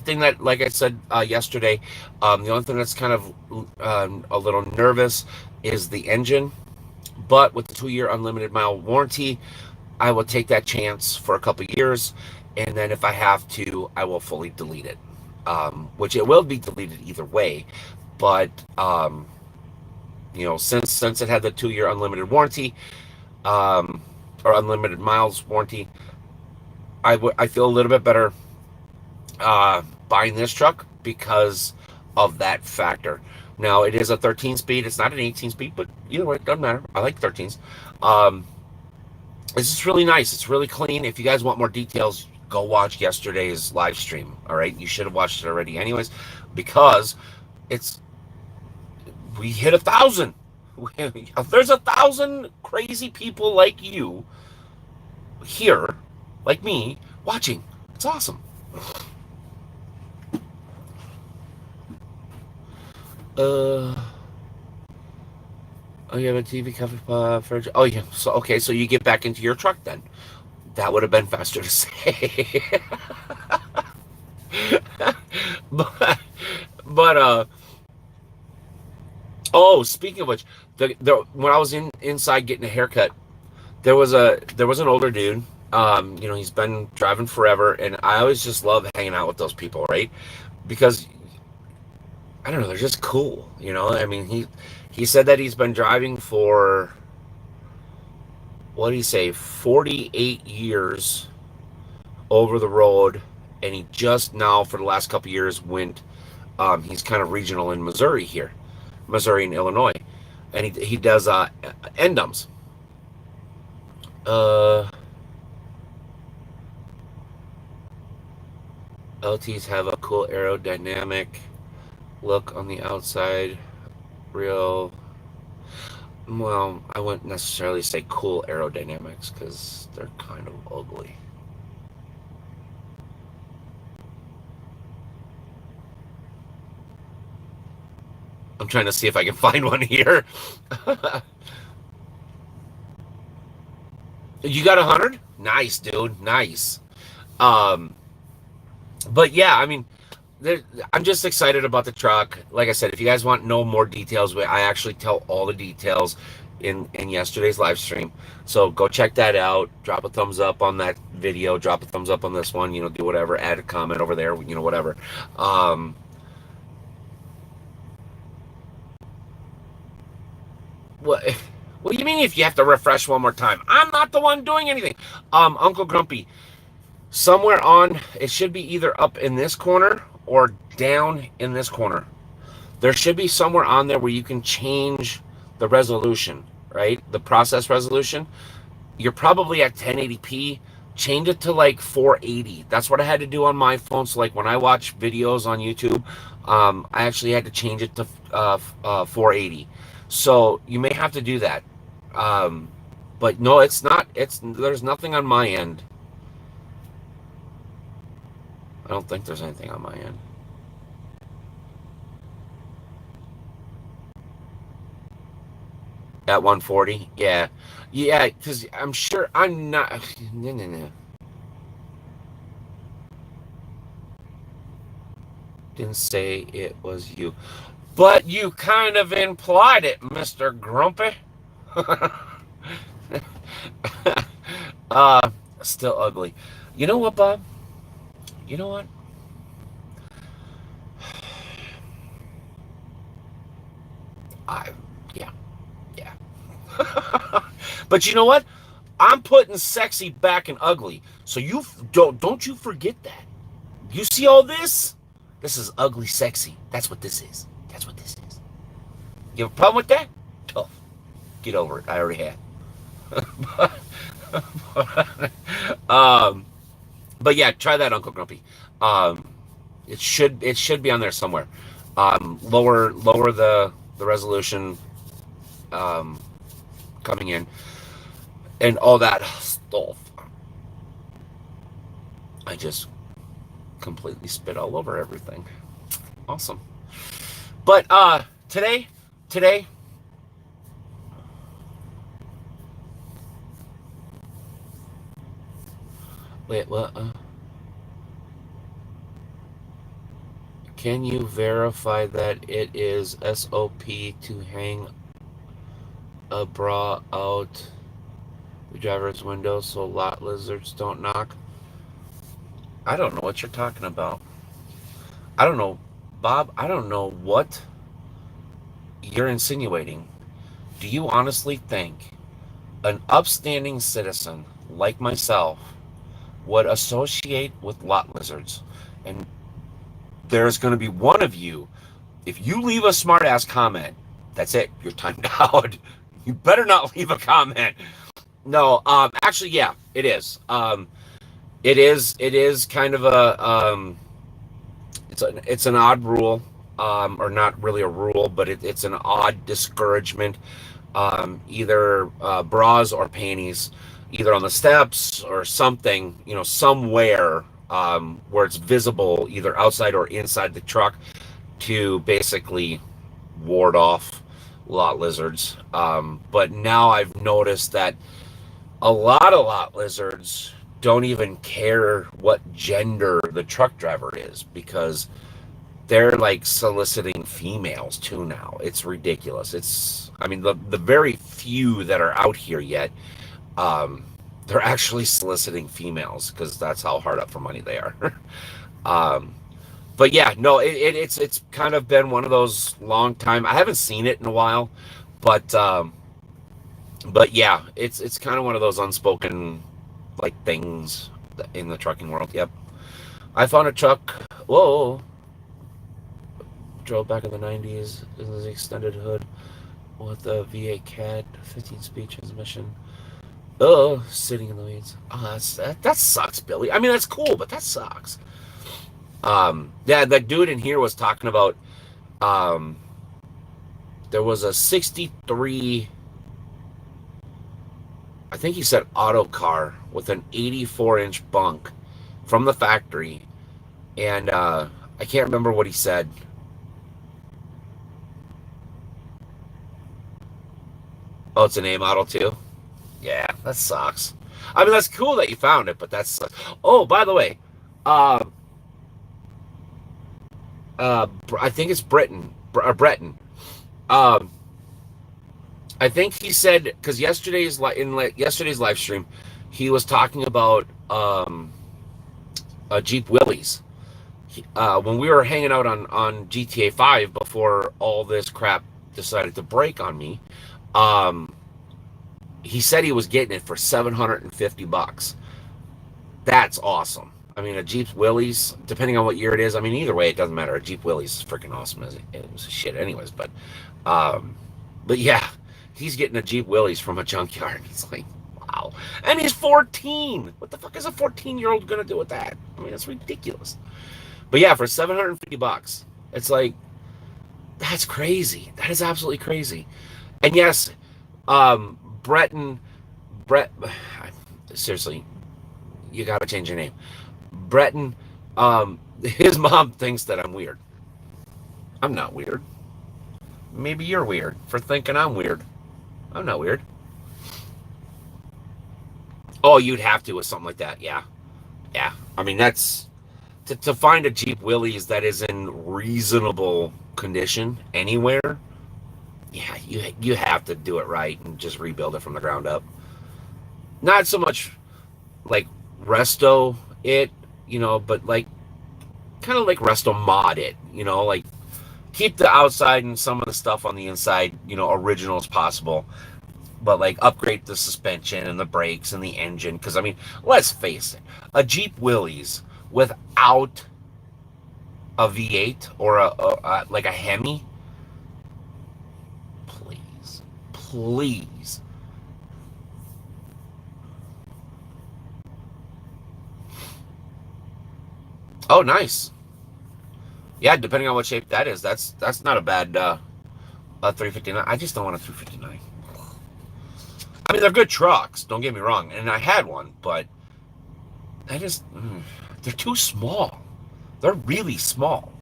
Thing that, like I said yesterday, the only thing that's kind of a little nervous is the engine. But with the 2-year unlimited mile warranty, I will take that chance for a couple years, and then if I have to, I will fully delete it. Which it will be deleted either way, but since it had the 2-year unlimited warranty, or unlimited miles warranty, I feel a little bit better buying this truck because of that factor. Now, it is a 13 speed. It's not an 18 speed, but Either way, it doesn't matter. I like 13s. Um, It's just really nice. It's really clean. If you guys want more details, go watch yesterday's live stream. All right, you should have watched it already, anyways, because it's we hit 1,000. There's 1,000 crazy people like you here, like me, watching. It's awesome. Uh, oh, you have a TV cover for. Oh, yeah. So okay, so you get back into your truck then. That would have been faster to say. but but oh, speaking of which, when I was inside getting a haircut, there was an older dude. He's been driving forever, and I always just love hanging out with those people, right? Because I don't know, they're just cool. I mean, he said that he's been driving for what did he say, 48 years over the road, and he just now for the last couple years went. He's kind of regional in Missouri here, Missouri and Illinois, and he does endums. Uh, LTs have a cool aerodynamic look on the outside. Real, well, I wouldn't necessarily say cool aerodynamics because they're kind of ugly. I'm trying to see if I can find one here. You got 100? Nice, dude. Nice. Um, but yeah, I mean, I'm just excited about the truck. Like I said, if you guys want no more details, I actually tell all the details in yesterday's live stream. So go check that out. Drop a thumbs up on that video. Drop a thumbs up on this one. Do whatever. Add a comment over there. Whatever. Um, what? What do you mean if you have to refresh one more time? I'm not the one doing anything. Uncle Grumpy, somewhere on it should be either up in this corner or down in this corner. There should be somewhere on there where you can change the resolution, right? The process resolution. You're probably at 1080p. Change it to like 480. That's what I had to do on my phone. So like when I watch videos on YouTube, I actually had to change it to 480. So you may have to do that. Um, but no, it's not. There's nothing on my end. I don't think there's anything on my end. At 140, yeah, because I'm sure I'm not. No, no, no. Didn't say it was you, but you kind of implied it, Mister Grumpy. uh, Still ugly. You know what, Bob? You know what? I Yeah, yeah. But you know what? I'm putting sexy back in ugly. So you don't you forget that. You see all this? This is ugly sexy. That's what this is. That's what this is. You have a problem with that? Tough. Get over it. I already had. um, but yeah, try that, Uncle Grumpy. Um, it should be on there somewhere. Lower the resolution um, coming in and all that stuff. I just completely spit all over everything. Awesome. But today, wait, what? Can you verify that it is SOP to hang a bra out the driver's window so lot lizards don't knock? I don't know what you're talking about. I don't know, Bob. I don't know what you're insinuating. Do you honestly think an upstanding citizen like myself would associate with lot lizards? And there's going to be one of you, if you leave a smart ass comment, That's it. You're timed out. You better not leave a comment. No, actually, yeah, it is. It is kind of a it's an odd rule, or not really a rule, but it's an odd discouragement. Either bras or panties, either on the steps or something, somewhere where it's visible, either outside or inside the truck, to basically ward off lot lizards. But now I've noticed that a lot lizards don't even care what gender the truck driver is, because they're like soliciting females too now. It's ridiculous. I mean, the very few that are out here yet, um, they're actually soliciting females because that's how hard up for money they are. um, but yeah, no, it's kind of been one of those long time. I haven't seen it in a while, but yeah, it's kind of one of those unspoken like things in the trucking world. Yep, I found a truck. Whoa, drove back in the '90s in the extended hood with a V8 Cat 15-speed transmission. Oh, sitting in the weeds. Oh, that sucks, Billy. I mean, that's cool, but that sucks. Yeah, that dude in here was talking about. Um, there was a '63. I think he said auto car with an 84-inch bunk from the factory, and I can't remember what he said. Oh, it's an A model too. Yeah, that sucks. I mean, that's cool that you found it, but that's. Oh, by the way, um, I think it's Breton. Um, I think he said, because yesterday's live stream, he was talking about Jeep Willys. When we were hanging out on GTA 5 before all this crap decided to break on me, um, he said he was getting it for $750. That's awesome. I mean, a Jeep Willys, depending on what year it is. I mean, either way, it doesn't matter. A Jeep Willys is freaking awesome. It was shit, anyways. Um, but yeah, he's getting a Jeep Willys from a junkyard. He's like, wow. And he's 14. What the fuck is a 14-year-old gonna do with that? I mean, that's ridiculous. But yeah, for $750, it's like, that's crazy. That is absolutely crazy. And yes, Breton, Brett, seriously, you got to change your name. Breton, his mom thinks that I'm weird. I'm not weird. Maybe you're weird for thinking I'm weird. I'm not weird. Oh, you'd have to with something like that. Yeah. Yeah. I mean, that's to find a Jeep Willys that is in reasonable condition anywhere. Yeah, you have to do it right and just rebuild it from the ground up. Not so much like resto it, but like kind of like resto mod it, like keep the outside and some of the stuff on the inside, original as possible, but like upgrade the suspension and the brakes and the engine. Because I mean, let's face it, a Jeep Willys without a V8 or like a Hemi, please. Oh, nice. Yeah, depending on what shape that is, that's not a bad 359. I just don't want a 359. I mean, they're good trucks. Don't get me wrong, and I had one, but they're too small. They're really small.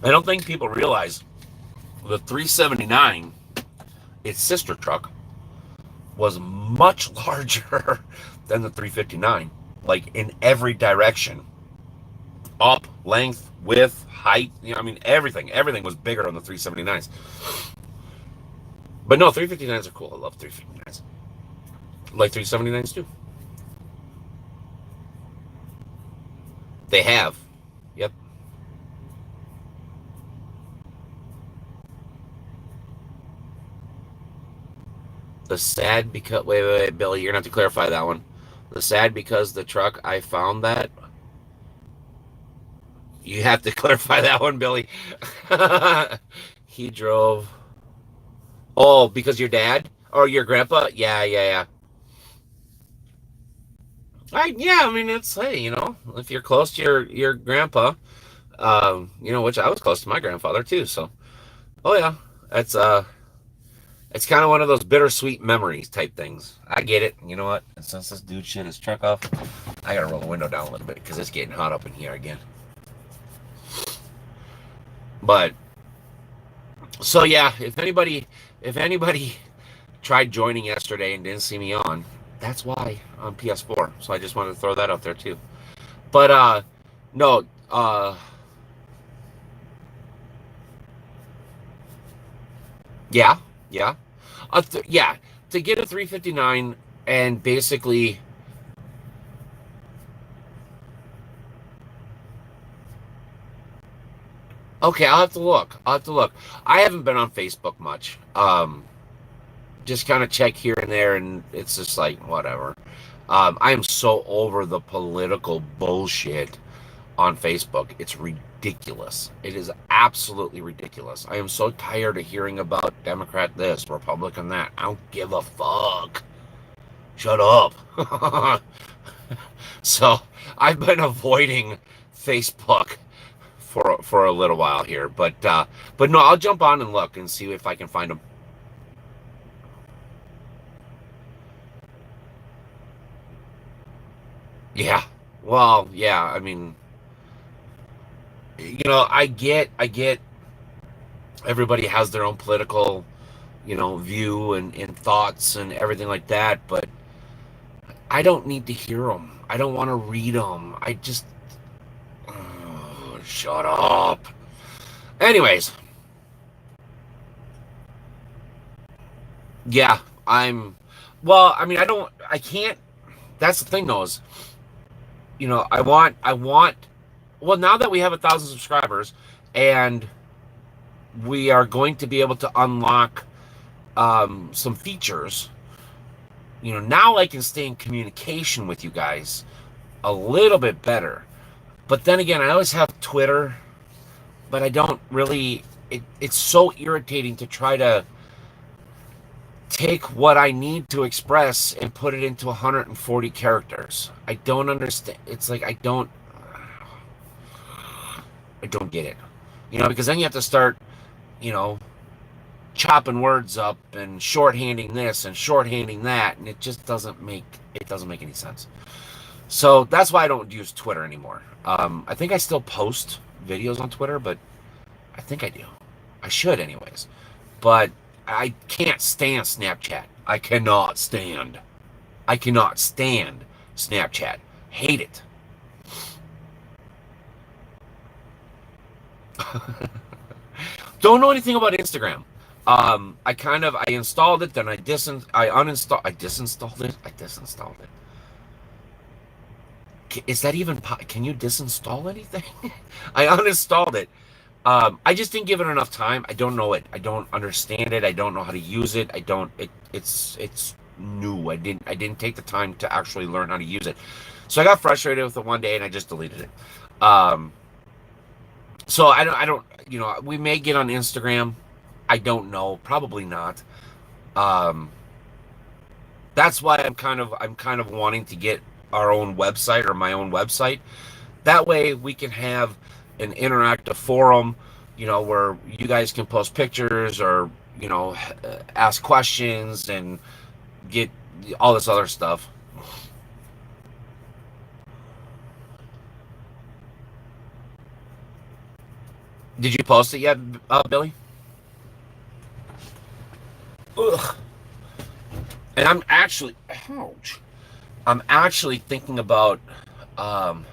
I don't think people realize the 379, its sister truck, was much larger than the 359, like in every direction. Up, length, width, height, I mean, everything was bigger on the 379s. But no, 359s are cool. I love 359s. Like 379s too. They have. Yep. The sad because wait, Billy, you're gonna have to clarify that one. The sad because the truck I found that You have to clarify that one, Billy. He drove. Oh, because your dad or your grandpa? Yeah, yeah, yeah. Yeah. I mean, it's hey, if you're close to your grandpa, which I was close to my grandfather too. So, oh yeah, that's it's kind of one of those bittersweet memories type things. I get it. You know what? And since this dude shit his truck off, I gotta roll the window down a little bit because it's getting hot up in here again. But so yeah, if anybody tried joining yesterday and didn't see me on, that's why on PS4. So I just wanted to throw that out there too. But no, yeah, yeah, yeah. To get a 359 and basically, okay, I'll have to look. I'll have to look. I haven't been on Facebook much. Just kind of check here and there, and it's just like whatever. I am so over the political bullshit on Facebook. It's ridiculous. It is absolutely ridiculous. I am so tired of hearing about Democrat this, Republican that. I don't give a fuck. Shut up. So I've been avoiding Facebook for a little while here, but no, I'll jump on and look and see if I can find them. Yeah. Well, yeah. I mean, I get everybody has their own political, view and thoughts and everything like that, but I don't need to hear them. I don't want to read them. I just, shut up. Anyways, yeah, well, I mean, I can't, that's the thing though, is, I want, well, now that we have 1,000 subscribers and we are going to be able to unlock some features, now I can stay in communication with you guys a little bit better. But then again, I always have Twitter, but I don't really. It's so irritating to try to take what I need to express and put it into 140 characters. I don't understand. It's like I don't get it. Because then you have to start, you know, chopping words up and shorthanding this and shorthanding that, and it doesn't make any sense. So that's why I don't use Twitter anymore. I think I still post videos on Twitter, but I think I do. I should, anyways. But I can't stand Snapchat. I cannot stand Snapchat. Hate it. Don't know anything about Instagram. I installed it, then I disinstalled it. Is that even can you disinstall anything? I uninstalled it. I just didn't give it enough time. I don't know it. I don't understand it. I don't know how to use it. I don't. It's new. I didn't take the time to actually learn how to use it. So I got frustrated with it one day and I just deleted it. So I don't. We may get on Instagram. I don't know. Probably not. Um, that's why I'm kind of wanting to get our own website or my own website. That way we can have an interactive forum, where you guys can post pictures or, ask questions and get all this other stuff. Did you post it yet, Billy? Ugh. And ouch. I'm actually thinking about, um,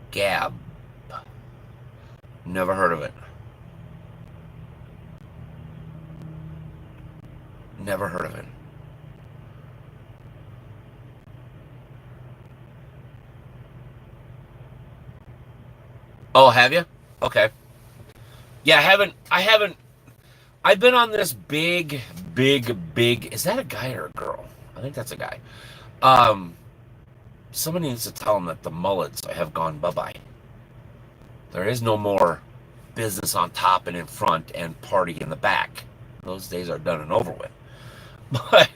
Gab. Never heard of it. Never heard of it. Oh, have you? Okay. Yeah, I haven't. I've been on this big. Is that a guy or a girl? I think that's a guy. Um, Somebody needs to tell them that the mullets have gone bye-bye. There is no more business on top and in front and party in the back. Those days are done and over with. But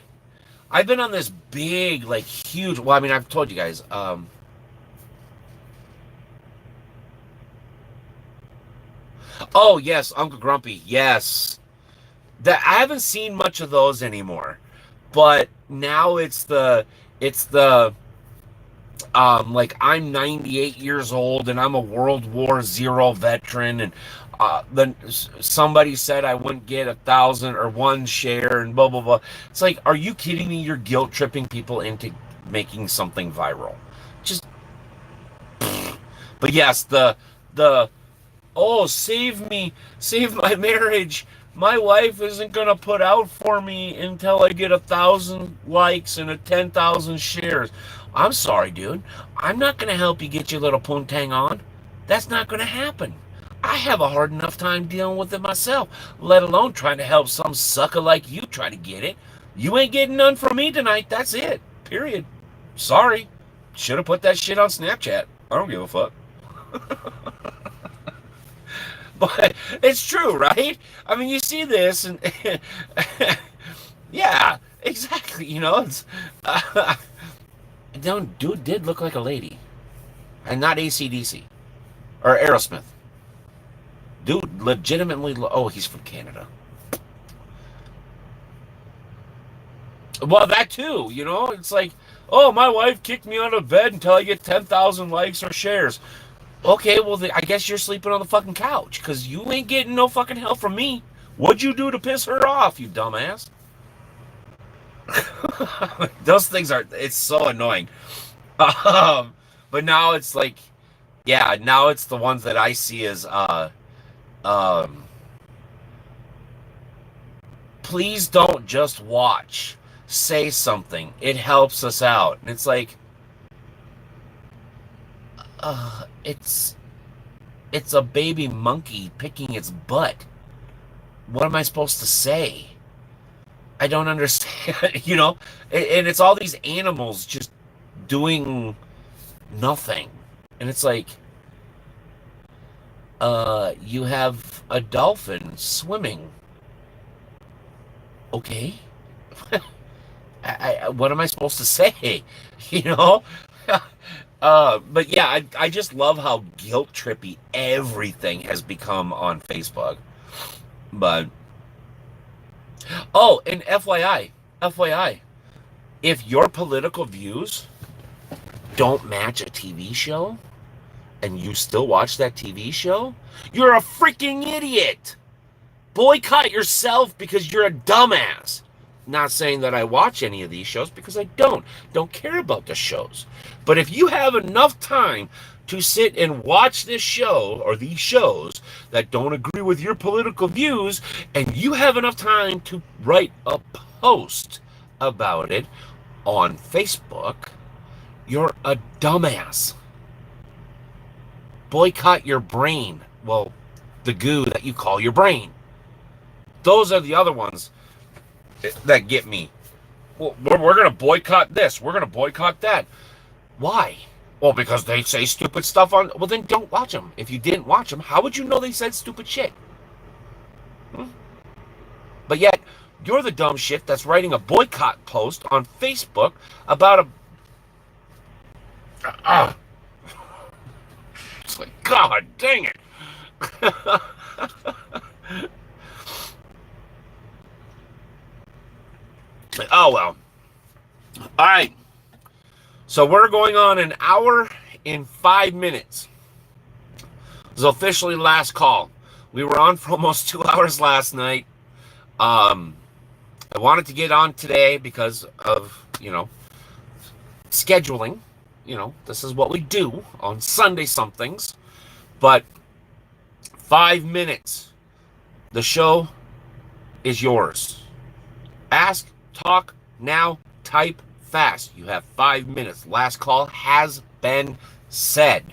I've been on this big, like huge. Well, I mean, I've told you guys. Oh yes, Uncle Grumpy. Yes, that I haven't seen much of those anymore. But now it's the like I'm 98 years old and I'm a World War Z veteran, and then somebody said I wouldn't get 1,000 or one share and blah blah blah. It's like, are you kidding me? You're guilt tripping people into making something viral. Just, but yes, the oh, save me, save my marriage. My wife isn't gonna put out for me until I get 1,000 likes and 10,000 shares. I'm sorry, dude. I'm not gonna help you get your little poontang on. That's not gonna happen. I have a hard enough time dealing with it myself, let alone trying to help some sucker like you try to get it. You ain't getting none from me tonight. That's it. Period. Sorry. Should have put that shit on Snapchat. I don't give a fuck. But it's true, right? I mean, you see this, and yeah, exactly. It's dude did look like a lady, and not AC/DC or Aerosmith. Dude, legitimately. Oh, he's from Canada. Well, that too. It's like, oh, my wife kicked me out of bed until I get 10,000 likes or shares. Okay, well, I guess you're sleeping on the fucking couch because you ain't getting no fucking help from me. What'd you do to piss her off, you dumbass? Those things it's so annoying. Um, but now it's like, yeah, now it's the ones that I see as, um, please don't just watch. Say something. It helps us out. And it's like, it's a baby monkey picking its butt. What am I supposed to say? I don't understand, and it's all these animals just doing nothing. And it's like, you have a dolphin swimming. Okay. What am I supposed to say? You know? But yeah, I just love how guilt trippy everything has become on Facebook. But, oh, and FYI, if your political views don't match a TV show and you still watch that TV show, you're a freaking idiot. Boycott yourself because you're a dumbass. Not saying that I watch any of these shows because I don't care about the shows. But if you have enough time to sit and watch this show or these shows that don't agree with your political views, and you have enough time to write a post about it on Facebook, you're a dumbass. Boycott your brain. Well, the goo that you call your brain. Those are the other ones that get me. Well, we're going to boycott this. We're going to boycott that. Why? Well, because they say stupid stuff on. Well, then don't watch them. If you didn't watch them, how would you know they said stupid shit? Hmm? But yet, you're the dumb shit that's writing a boycott post on Facebook about a. It's like, God dang it. Oh, well. All right. So we're going on an hour in 5 minutes. This is officially last call. We were on for almost 2 hours last night. I wanted to get on today because of, scheduling. This is what we do on Sunday somethings. But 5 minutes. The show is yours. Ask, talk, now, type fast. You have 5 minutes. Last call has been said.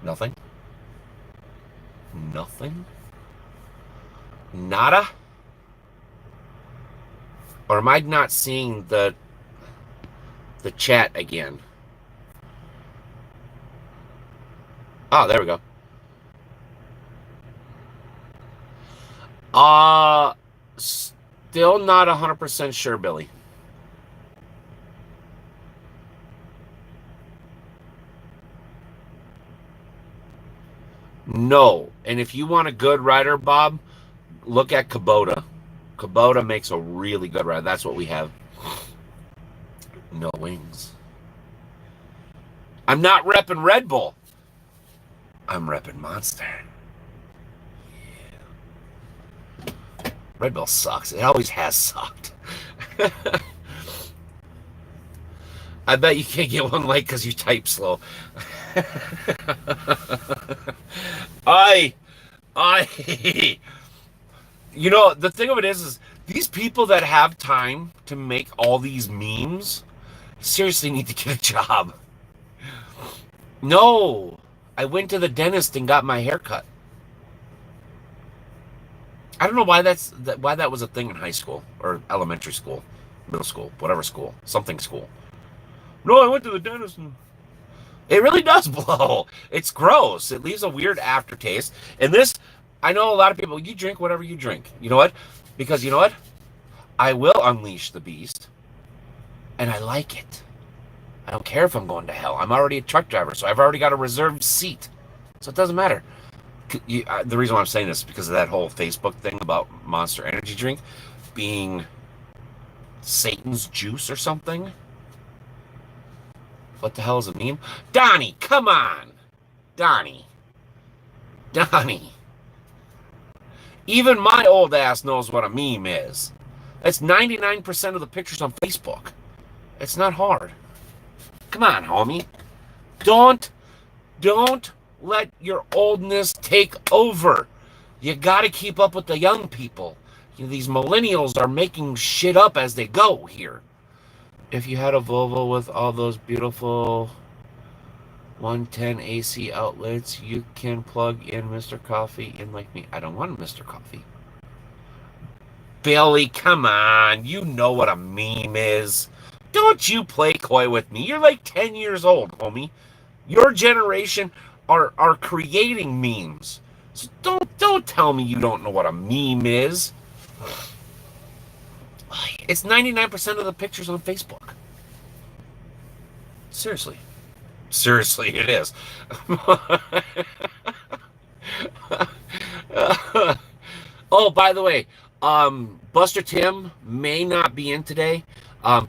Nothing? Nothing? Nada? Or am I not seeing the chat again? Oh, there we go. Uh, Still not 100% sure, Billy. No. And if you want a good rider, Bob, look at Kubota. Kubota makes a really good rider. That's what we have. No wings. I'm not repping Red Bull. I'm repping Monster. Yeah. Red Bull sucks. It always has sucked. I bet you can't get one like because you type slow. I, I, the thing of it is these people that have time to make all these memes seriously need to get a job. No, I went to the dentist and got my hair cut. I don't know why why that was a thing in high school or elementary school, middle school, whatever school, something school. No, I went to the dentist and it really does blow. It's gross. It leaves a weird aftertaste. And this, I know a lot of people, you drink whatever you drink. You know what? Because you know what? I will unleash the beast. And I like it. I don't care if I'm going to hell. I'm already a truck driver, so I've already got a reserved seat. So it doesn't matter. The reason why I'm saying this is because of that whole Facebook thing about Monster Energy drink being Satan's juice or something. What the hell is a meme? Donnie, come on. Donnie. Even my old ass knows what a meme is. That's 99% of the pictures on Facebook. It's not hard. Come on, homie. Don't let your oldness take over. You got to keep up with the young people. These millennials are making shit up as they go here. If you had a Volvo with all those beautiful 110 AC outlets, you can plug in Mr. Coffee in like me. I don't want Mr. Coffee. Billy, come on. You know what a meme is. Don't you play coy with me. You're like 10 years old, homie. Your generation are creating memes. So don't tell me you don't know what a meme is. It's 99% of the pictures on Facebook. Seriously. Seriously, it is. Oh, by the way, Buster Tim may not be in today.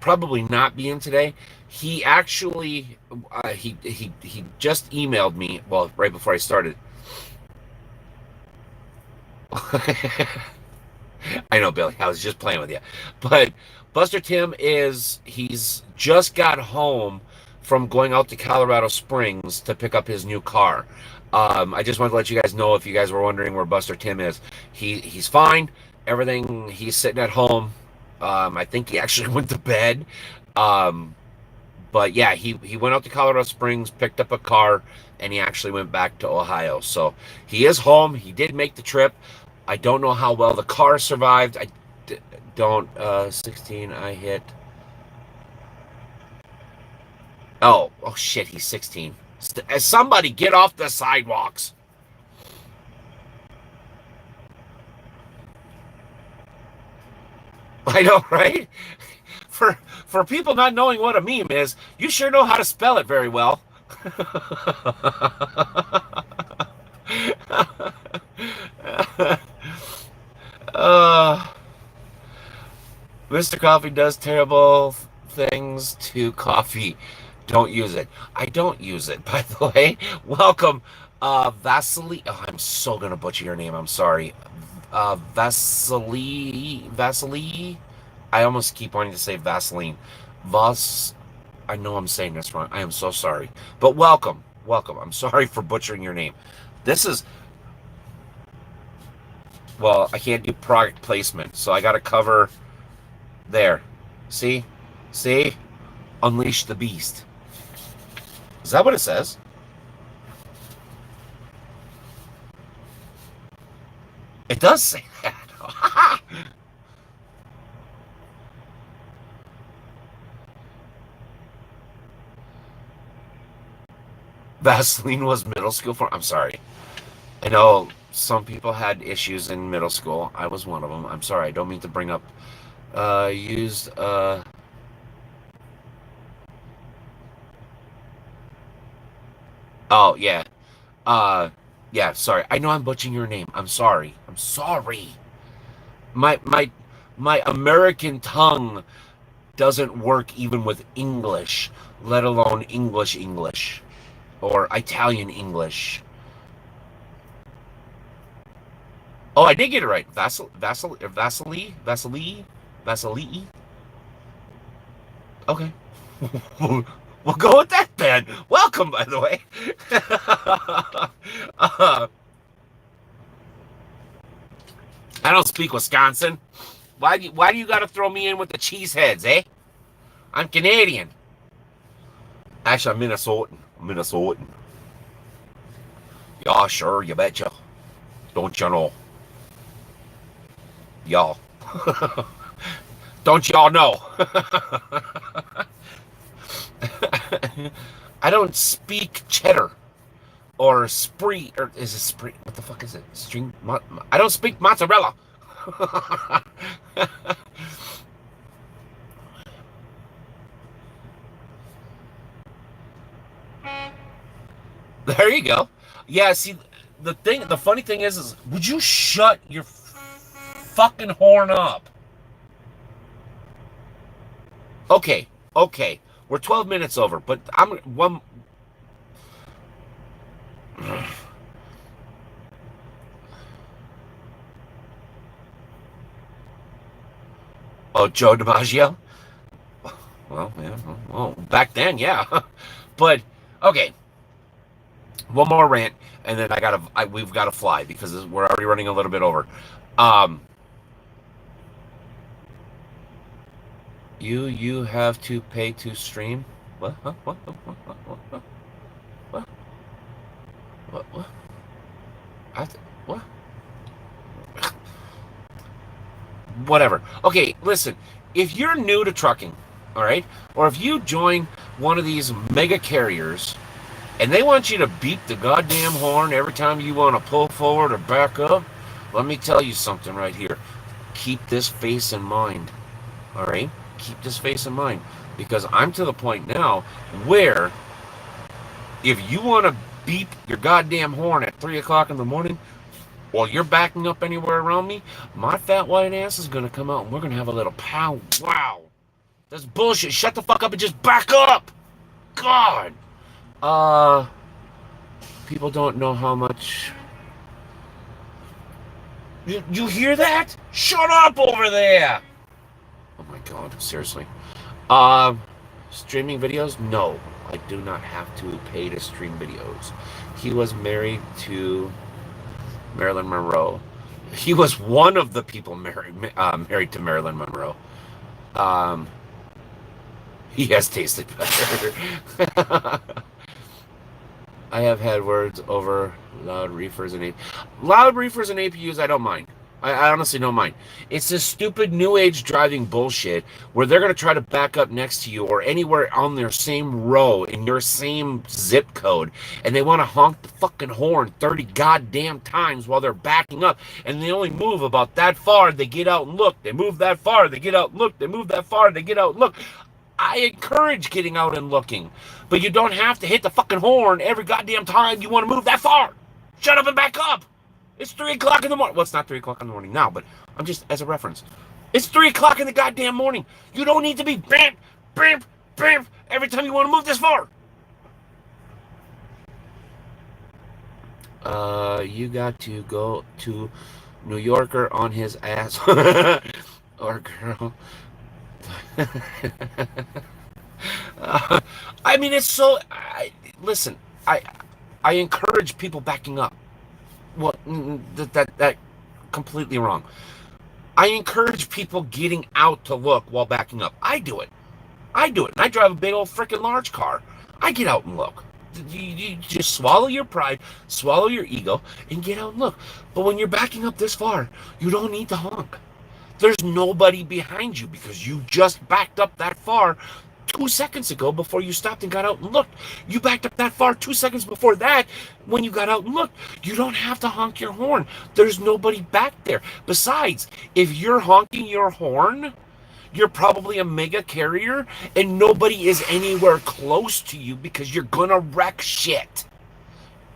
Probably not be in today. He actually, he just emailed me. Well, right before I started. I know, Billy. I was just playing with you, but Buster Tim he's just got home from going out to Colorado Springs to pick up his new car. I just wanted to let you guys know if you guys were wondering where Buster Tim is. He's fine. Everything. He's sitting at home. I think he actually went to bed. But yeah, he went out to Colorado Springs, picked up a car, and he actually went back to Ohio. So he is home. He did make the trip. I don't know how well the car survived. Don't 16. I hit. Oh shit! He's 16. Somebody get off the sidewalks. I know, right? For people not knowing what a meme is, you sure know how to spell it very well. Mr. Coffee does terrible things to coffee. Don't use it. I don't use it, by the way. Welcome, Vasily. Oh, I'm so gonna butcher your name. I'm sorry. Vasily. I almost keep wanting to say Vaseline. I know I'm saying this wrong. I am so sorry. But welcome. I'm sorry for butchering your name. This is, well, I can't do product placement, so I got to cover there. See? Unleash the beast. Is that what it says? It does say that. Vaseline was middle school for. I'm sorry. I know some people had issues in middle school. I was one of them. I'm sorry. I don't mean to bring up. Used. Oh yeah. Uh. Yeah. Sorry. I know I'm butchering your name. I'm sorry. I'm sorry. My my my American tongue doesn't work even with English, let alone English or Italian English. Oh, I did get it right. Vasily. Okay. We'll go with that then. Welcome, by the way. uh, I don't speak Wisconsin. Why do you got to throw me in with the cheeseheads, eh? I'm Canadian. Actually, I'm Minnesotan. Minnesotan. Yeah, sure, you betcha. Don't you know? Y'all. Don't y'all know? I don't speak cheddar or spree, or is it spree? What the fuck is it? I don't speak mozzarella. There you go. Yeah, see, the funny thing is would you shut your fucking horn up? Okay, okay. We're 12 minutes over, but I'm one. Oh, Joe DiMaggio? Well, yeah, well, back then, yeah. But, okay, one more rant, and then we've got to fly because we're already running a little bit over. Um, you have to pay to stream. What? Huh? What? What? What? What? Whatever. Okay, listen. If you're new to trucking, all right, or if you join one of these mega carriers and they want you to beep the goddamn horn every time you want to pull forward or back up, let me tell you something right here. Keep this face in mind, all right? Keep this face in mind because I'm to the point now where if you want to beep your goddamn horn at 3 o'clock in the morning while you're backing up anywhere around me, my fat white ass is going to come out and we're going to have a little pow wow. That's bullshit. Shut the fuck up and just back up. God. People don't know how much. You hear that? Shut up over there. Oh my God, seriously. Streaming videos? No, I do not have to pay to stream videos. He was married to Marilyn Monroe. He was one of the people married to Marilyn Monroe. He has tasted better. I have had words over loud reefers and APUs. I don't mind. I honestly don't mind. It's this stupid new age driving bullshit where they're going to try to back up next to you or anywhere on their same row in your same zip code. And they want to honk the fucking horn 30 goddamn times while they're backing up. And they only move about that far. They get out and look. They move that far. They get out and look. They move that far. They get out and look. I encourage getting out and looking. But you don't have to hit the fucking horn every goddamn time you want to move that far. Shut up and back up. It's 3 o'clock in the morning. Well, it's not 3 o'clock in the morning now, but I'm just as a reference. It's 3 o'clock in the goddamn morning. You don't need to be bam, bam, bam every time you want to move this far. You got to go to New Yorker on his ass. Or girl. I mean, it's so. Listen, I encourage people backing up. Well, that completely wrong. I encourage people getting out to look while backing up. I do it. And I drive a big old freaking large car. I get out and look. You just swallow your pride, swallow your ego, and get out and look. But when you're backing up this far, you don't need to honk. There's nobody behind you because you just backed up that far. 2 seconds ago before you stopped and got out and looked. You backed up that far 2 seconds before that when you got out and looked. You don't have to honk your horn. There's nobody back there. Besides, if you're honking your horn, you're probably a mega carrier and nobody is anywhere close to you because you're gonna wreck shit.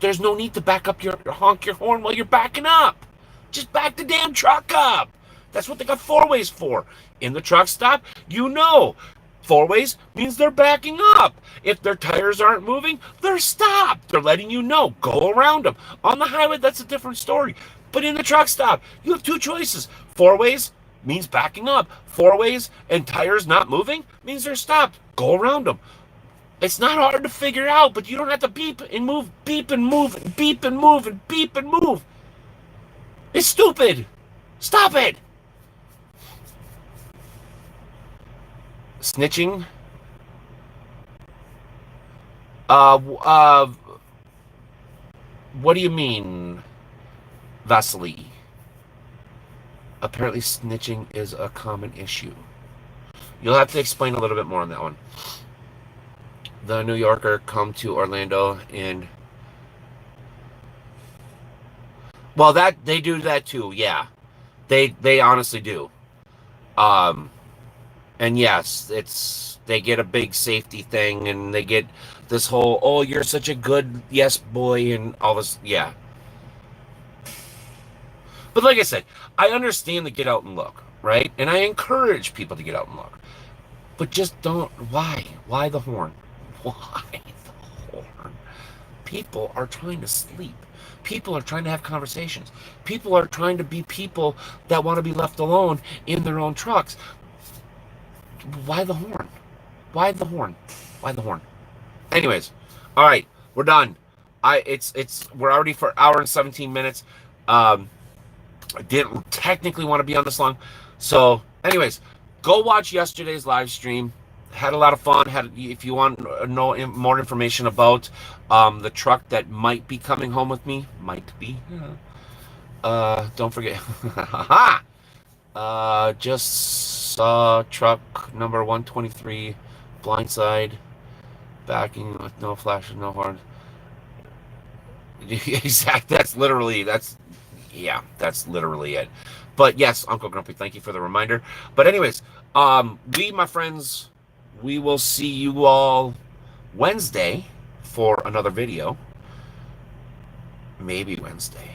There's no need to back up honk your horn while you're backing up. Just back the damn truck up. That's what they got four ways for. In the truck stop, you know, four ways means they're backing up. If their tires aren't moving, they're stopped. They're letting you know. Go around them. On the highway, that's a different story. But in the truck stop, you have two choices. Four ways means backing up. Four ways and tires not moving means they're stopped. Go around them. It's not hard to figure out, but you don't have to beep and move, beep and move, and beep and move, and beep and move. It's stupid. Stop it. Snitching. What do you mean, Vasily? Apparently snitching is a common issue. You'll have to explain a little bit more on that one. The New Yorker come to Orlando and... Well, that they do that too, yeah. They honestly do. And yes, they get a big safety thing and they get this whole, oh, you're such a good yes boy and all this, yeah. But like I said, I understand the get out and look, right? And I encourage people to get out and look. But just don't, why? Why the horn? Why the horn? People are trying to sleep. People are trying to have conversations. People are trying to be people that want to be left alone in their own trucks. Why the horn? Why the horn? Why the horn? Anyways, all right, we're done. We're already for an hour and 17 minutes. I didn't technically want to be on this long. So, anyways, go watch yesterday's live stream. Had a lot of fun. If you want to know more information about the truck that might be coming home with me, don't forget. Just saw truck number 123, blindside, backing with no flashes, no horn. Exactly. That's literally it. But yes, Uncle Grumpy, thank you for the reminder. But anyways, my friends, we will see you all Wednesday for another video. Maybe Wednesday.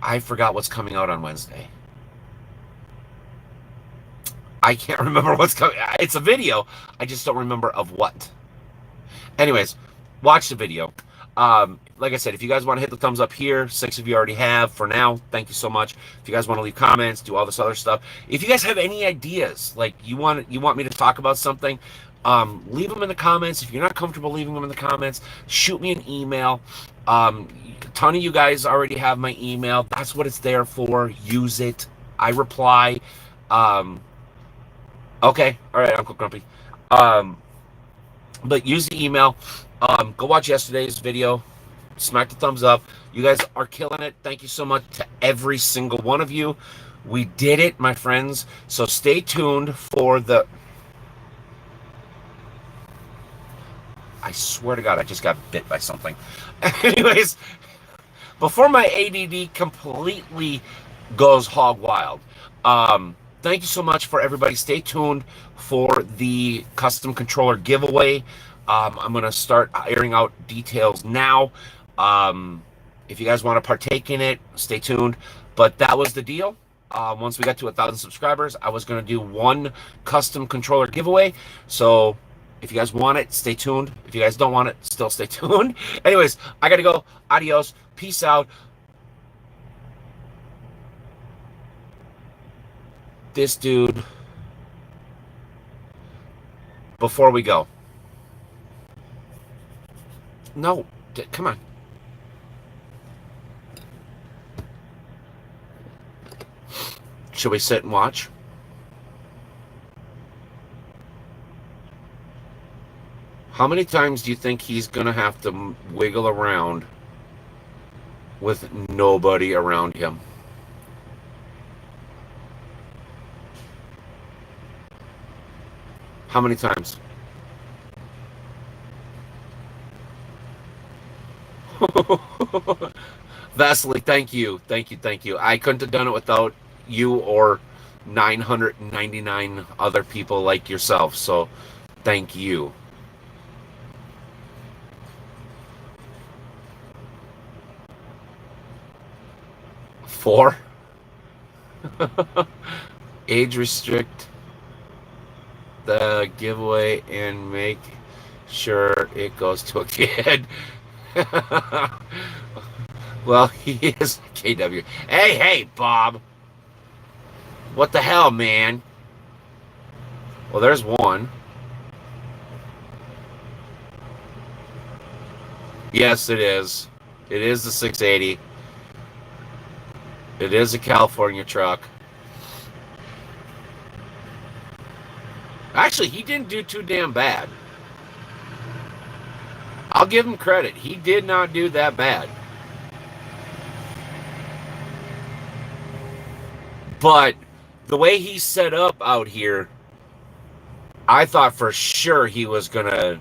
I forgot what's coming out on Wednesday. I can't remember what's coming. It's a video. I just don't remember of what. Anyways, watch the video. Like I said, if you guys want to hit the thumbs up here, 6 of you already have. For now, thank you so much. If you guys want to leave comments, do all this other stuff. If you guys have any ideas, like you want me to talk about something, leave them in the comments. If you're not comfortable leaving them in the comments, shoot me an email. A ton of you guys already have my email. That's what it's there for. Use it. I reply. Okay. All right, Uncle Grumpy. But use the email. Go watch yesterday's video. Smack the thumbs up. You guys are killing it. Thank you so much to every single one of you. We did it, my friends. So stay tuned for the... I swear to God, I just got bit by something. Anyways, before my ADD completely goes hog wild, thank you so much for everybody. Stay tuned for the custom controller giveaway. I'm going to start airing out details now. If you guys want to partake in it, stay tuned. But that was the deal. Once we got to 1,000 subscribers, I was going to do one custom controller giveaway. So if you guys want it, stay tuned. If you guys don't want it, still stay tuned. Anyways, I got to go. Adios. Peace out. This dude, before we go. No, come on. Should we sit and watch? How many times do you think he's going to have to wiggle around with nobody around him? How many times? Vasily, thank you. Thank you. Thank you. I couldn't have done it without you or 999 other people like yourself. So thank you. Four. Age restrict the giveaway and make sure it goes to a kid. Well, he is KW. Hey, Bob. What the hell, man? Well, there's one. Yes, it is. It is the 680. It is a California truck. Actually, he didn't do too damn bad. I'll give him credit. He did not do that bad. But the way he's set up out here, I thought for sure he was going to...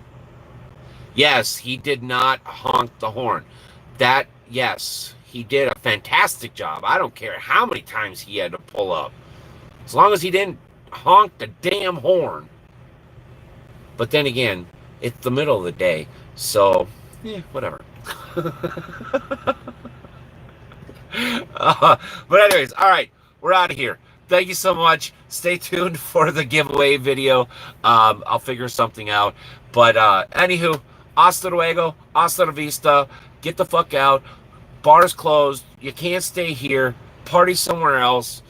Yes, he did not honk the horn. That, yes, he did a fantastic job. I don't care how many times he had to pull up. As long as he didn't honk the damn horn. But then again, it's the middle of the day, so, yeah, whatever. But anyways, all right, we're out of here. Thank you so much. Stay tuned for the giveaway video. I'll figure something out. But anywho, hasta luego, hasta la vista. Get the fuck out. Bar's closed. You can't stay here. Party somewhere else.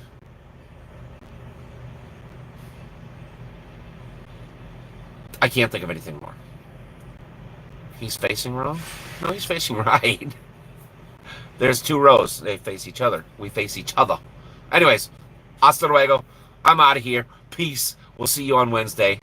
I can't think of anything more. He's facing wrong? No, he's facing right. There's two rows. They face each other. We face each other. Anyways, hasta luego. I'm out of here. Peace. We'll see you on Wednesday.